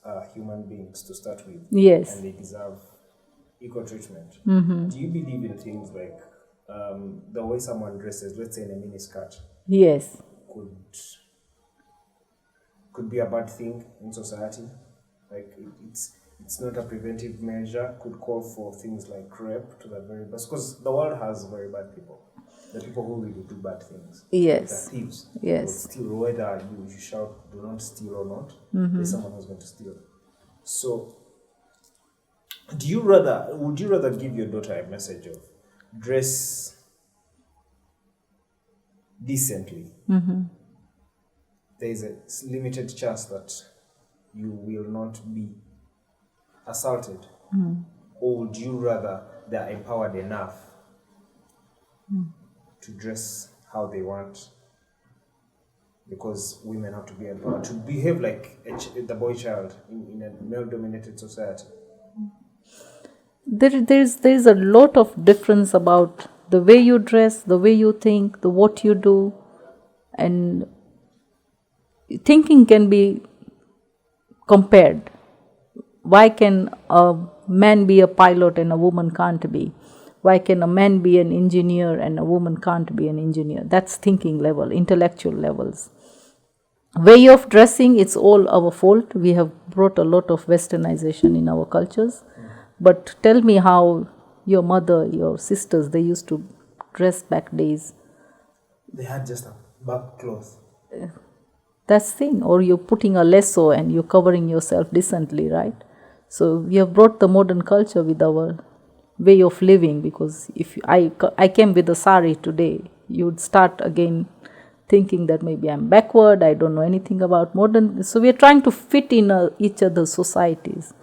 Speaker 1: are human beings to start with.
Speaker 2: Yes.
Speaker 1: And they deserve equal treatment.
Speaker 2: Mm-hmm.
Speaker 1: Do you believe in things like the way someone dresses, let's say in a miniskirt?
Speaker 2: Yes.
Speaker 1: Could be a bad thing in society? Like it's not a preventive measure, could call for things like rape to the very best, because the world has very bad people. The people who really do bad things.
Speaker 2: Yes.
Speaker 1: The thieves.
Speaker 2: Yes.
Speaker 1: Steal, whether you shout, do not steal or not, there's someone who's going to steal. So, would you rather give your daughter a message of dress decently? Mm-hmm. There is a limited chance that you will not be assaulted. Mm. Or would you rather they're empowered enough to dress how they want, because women have to be empowered to behave like the boy child in a male-dominated society?
Speaker 2: There's a lot of difference about the way you dress, the way you think, what you do, and thinking can be compared. Why can a man be a pilot and a woman can't be? Why can a man be an engineer and a woman can't be an engineer? That's thinking level, intellectual levels. Way of dressing, it's all our fault. We have brought a lot of westernization in our cultures. But tell me how your mother, your sisters, they used to dress back days.
Speaker 1: They had just a back cloth.
Speaker 2: That's the thing. Or you're putting a lasso and you're covering yourself decently, right? So we have brought the modern culture with our way of living, because if I came with a sari today, you would start again thinking that maybe I'm backward, I don't know anything about modern. So we are trying to fit in each other's societies.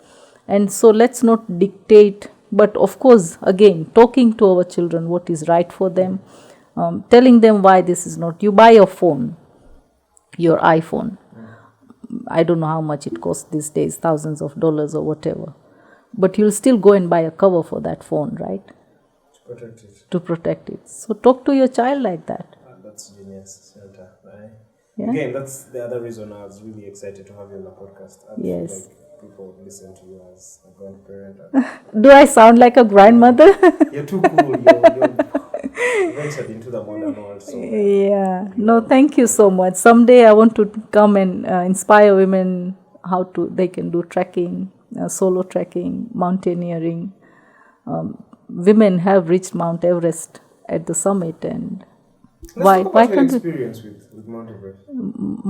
Speaker 2: And so let's not dictate, but of course, again, talking to our children what is right for them, telling them why this is not. You buy a phone, your iPhone. I don't know how much it costs these days, thousands of dollars or whatever. But you'll still go and buy a cover for that phone, right?
Speaker 1: To protect it.
Speaker 2: To protect it. So talk to your child like that.
Speaker 1: That's genius, Shanta. Right?
Speaker 2: Yeah?
Speaker 1: Again, that's the other reason I was really excited to have you on the podcast. I feel
Speaker 2: Yes.
Speaker 1: like people listen to you as a grandparent.
Speaker 2: Do I sound like a grandmother?
Speaker 1: You're too cool. You're ventured into the modern world. So
Speaker 2: Yeah. No, thank you so much. Someday I want to come and inspire women how they can do trekking, solo trekking, mountaineering. Women have reached Mount Everest at the summit, and
Speaker 1: why can't your experience with Mount Everest?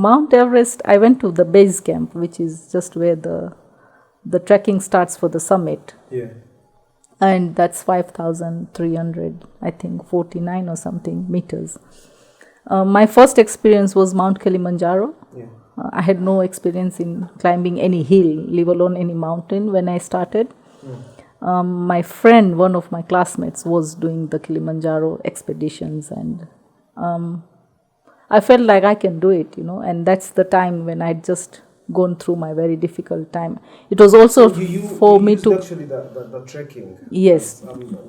Speaker 2: Mount Everest, I went to the base camp, which is just where the trekking starts for the summit.
Speaker 1: Yeah.
Speaker 2: And that's 5,300, I think 49 or something meters. My first experience was Mount Kilimanjaro.
Speaker 1: Yeah.
Speaker 2: I had no experience in climbing any hill, leave alone any mountain when I started. My friend, one of my classmates, was doing the Kilimanjaro expeditions, and I felt like I can do it, and that's the time when I'd just gone through my very difficult time. It was also for me to
Speaker 1: actually the trekking.
Speaker 2: Yes.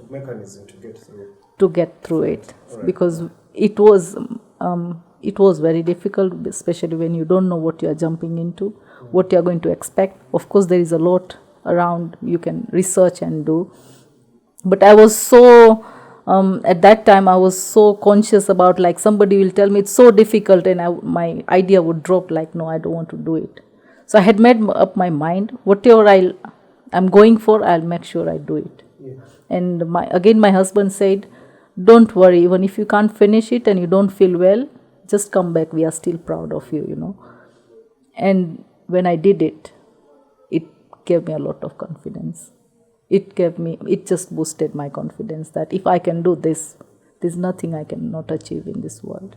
Speaker 1: Mechanism to get through.
Speaker 2: To get through it,
Speaker 1: Right.
Speaker 2: because it was very difficult, especially when you don't know what you are jumping into, what you are going to expect. Of course, there is a lot around you can research and do, but I was so at that time I was so conscious about, like, somebody will tell me it's so difficult, and my idea would drop, like, no, I don't want to do it. So I had made up my mind, whatever I'm going for, I'll make sure I do it.
Speaker 1: Yeah.
Speaker 2: And my husband said, don't worry, even if you can't finish it and you don't feel well, just come back, we are still proud of you. And when I did it, it gave me a lot of confidence. It just boosted my confidence that if I can do this, there's nothing I cannot achieve in this world.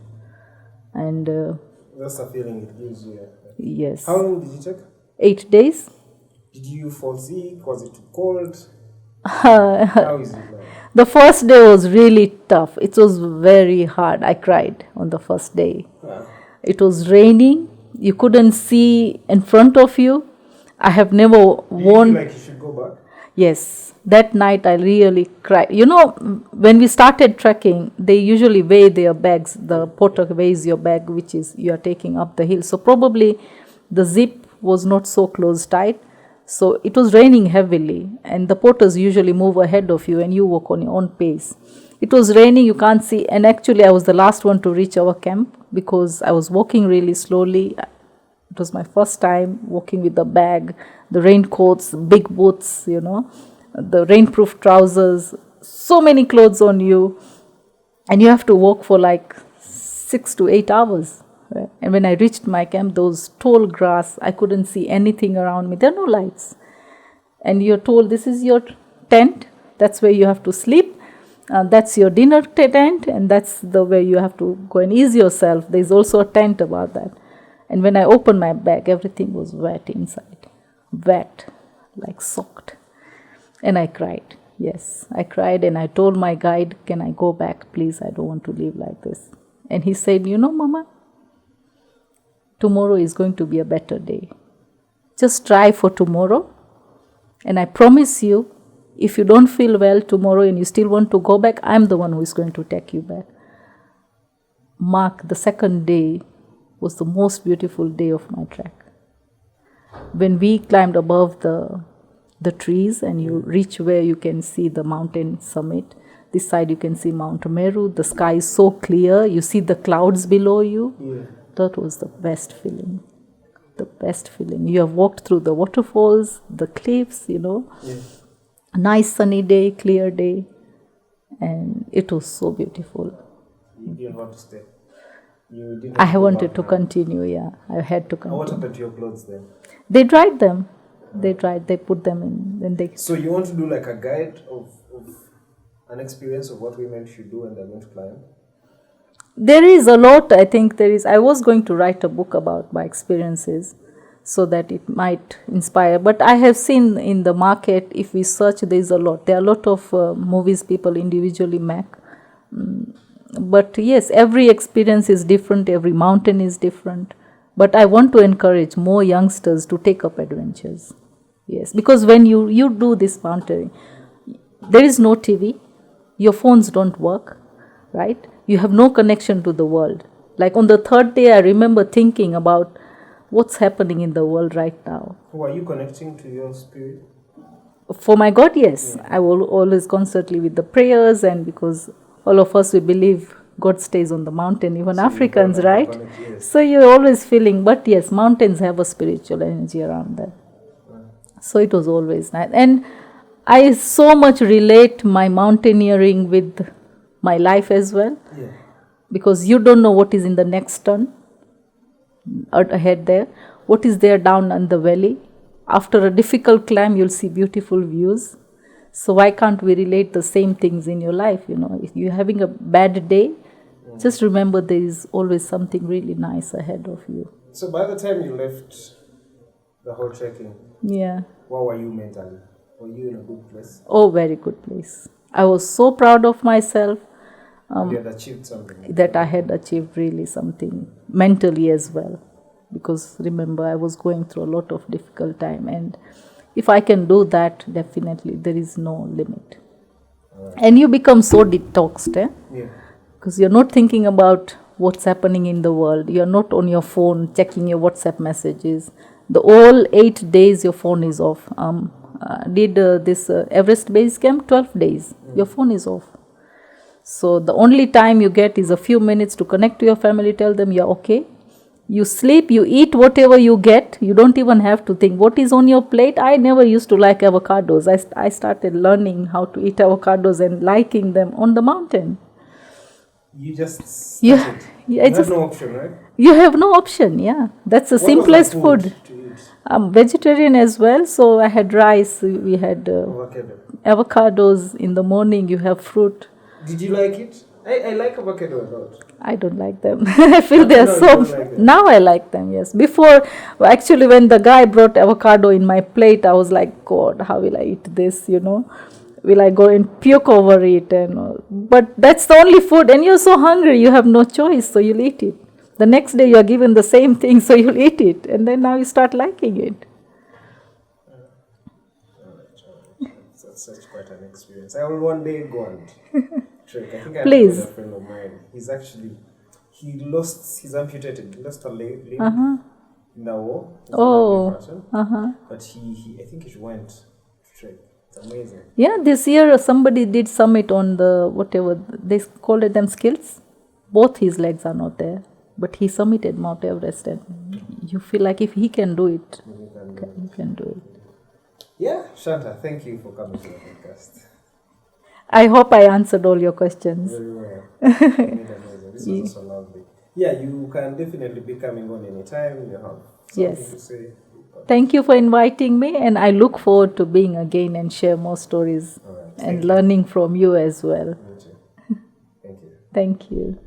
Speaker 2: And
Speaker 1: that's the feeling it gives you.
Speaker 2: yes.
Speaker 1: How long did you take?
Speaker 2: 8 days.
Speaker 1: Did you fall sick? Was it too cold? How is it like?
Speaker 2: The first day was really tough. It was very hard. I cried on the first day. It was raining. You couldn't see in front of you. I have never worn.
Speaker 1: Do you feel like you should go back?
Speaker 2: Yes. That night I really cried. When we started trekking, they usually weigh their bags. The porter weighs your bag, which is you are taking up the hill. So probably the zip was not so close tight. So it was raining heavily, and the porters usually move ahead of you and you walk on your own pace. It was raining, you can't see, and actually I was the last one to reach our camp because I was walking really slowly. It was my first time walking with the bag, the raincoats, big boots, the rainproof trousers, so many clothes on you, and you have to walk for like 6 to 8 hours. Right? And when I reached my camp, those tall grass, I couldn't see anything around me. There are no lights. And you're told, this is your tent. That's where you have to sleep. That's your dinner tent. And that's the way you have to go and ease yourself. There's also a tent about that. And when I opened my bag, everything was wet inside. Wet, like soaked. And I cried. Yes, I cried, and I told my guide, can I go back? Please, I don't want to live like this. And he said, Mama, tomorrow is going to be a better day. Just try for tomorrow. And I promise you, if you don't feel well tomorrow and you still want to go back, I'm the one who is going to take you back. Mark, the second day was the most beautiful day of my trek. When we climbed above the trees and you reach where you can see the mountain summit, this side you can see Mount Meru, the sky is so clear, you see the clouds below you.
Speaker 1: Yeah.
Speaker 2: That was the best feeling. The best feeling. You have walked through the waterfalls, the cliffs,
Speaker 1: Yeah.
Speaker 2: A nice sunny day, clear day. And it was so beautiful.
Speaker 1: You didn't want to stay. You didn't
Speaker 2: I
Speaker 1: go
Speaker 2: wanted
Speaker 1: back
Speaker 2: to
Speaker 1: now.
Speaker 2: continue, yeah. I had to
Speaker 1: And what
Speaker 2: continue.
Speaker 1: happened to your clothes then?
Speaker 2: They dried them. They put them in. Then they.
Speaker 1: So you want to do like a guide of an experience of what women should do when they're going to climb?
Speaker 2: There is a lot, I think there is. I was going to write a book about my experiences so that it might inspire. But I have seen in the market, if we search, there is a lot. There are a lot of movies people individually make. But yes, every experience is different, every mountain is different. But I want to encourage more youngsters to take up adventures. Yes, because when you do this mountaineering, there is no TV, your phones don't work, right? You have no connection to the world. Like on the third day, I remember thinking about what's happening in the world right now.
Speaker 1: Who are you connecting to your spirit?
Speaker 2: For my God, yes. I will always constantly with the prayers, and because all of us, we believe God stays on the mountain, even so Africans, right? Yes. So you're always feeling, but yes, mountains have a spiritual energy around them. So it was always nice. And I so much relate my mountaineering with my life as well. Yeah. Because you don't know what is in the next turn ahead there, what is there down in the valley. After a difficult climb, you'll see beautiful views. So why can't we relate the same things in your life? You know, if you're having a bad day, just remember there is always something really nice ahead of you.
Speaker 1: So by the time you left the whole trekking,
Speaker 2: yeah,
Speaker 1: what were you mentally? Were you in a good place?
Speaker 2: Oh, very good place. I was so proud of myself.
Speaker 1: You had achieved something.
Speaker 2: That I had achieved really something mentally as well. Because remember, I was going through a lot of difficult time, and if I can do that, definitely there is no limit. Right. And you become so detoxed,
Speaker 1: Yeah.
Speaker 2: Because you're not thinking about what's happening in the world. You're not on your phone checking your WhatsApp messages. The all 8 days your phone is off. Did this Everest base camp 12 days. Your phone is off. So the only time you get is a few minutes to connect to your family, tell them you're okay. You sleep, you eat whatever you get. You don't even have to think what is on your plate. I never used to like avocados. I started learning how to eat avocados and liking them on the mountain.
Speaker 1: You just started.
Speaker 2: Yeah,
Speaker 1: you have no option, right?
Speaker 2: You have no option, yeah. That's the simplest food. I'm vegetarian as well, so I had rice. We had avocados in the morning. You have fruit.
Speaker 1: Did you like it? I like avocado a lot.
Speaker 2: I don't like them. I feel they are so... Like now I like them, yes. Before, actually, when the guy brought avocado in my plate, I was like, God, how will I eat this, you know? Will I go and puke over it? But that's the only food. And you're so hungry, you have no choice, so you'll eat it. The next day, you are given the same thing, so you'll eat it. And then now you start liking it.
Speaker 1: That's such quite an experience. I will one day go and... I think I
Speaker 2: Please.
Speaker 1: have a friend of mine. He amputated. He lost a limb in the war. But I think he went to trek. It's amazing.
Speaker 2: Yeah, this year somebody did summit on the whatever they called it them skills. Both his legs are not there, but he summited Mount Everest, and you feel like if he can do it, you can do it.
Speaker 1: Yeah, Shanta, thank you for coming to the podcast.
Speaker 2: I hope I answered all your questions.
Speaker 1: Very well. This was also lovely. Yeah, you can definitely be coming on anytime. You have something to say.
Speaker 2: Thank you for inviting me, and I look forward to being again and share more stories and learning from you as well.
Speaker 1: Thank you.
Speaker 2: Thank you.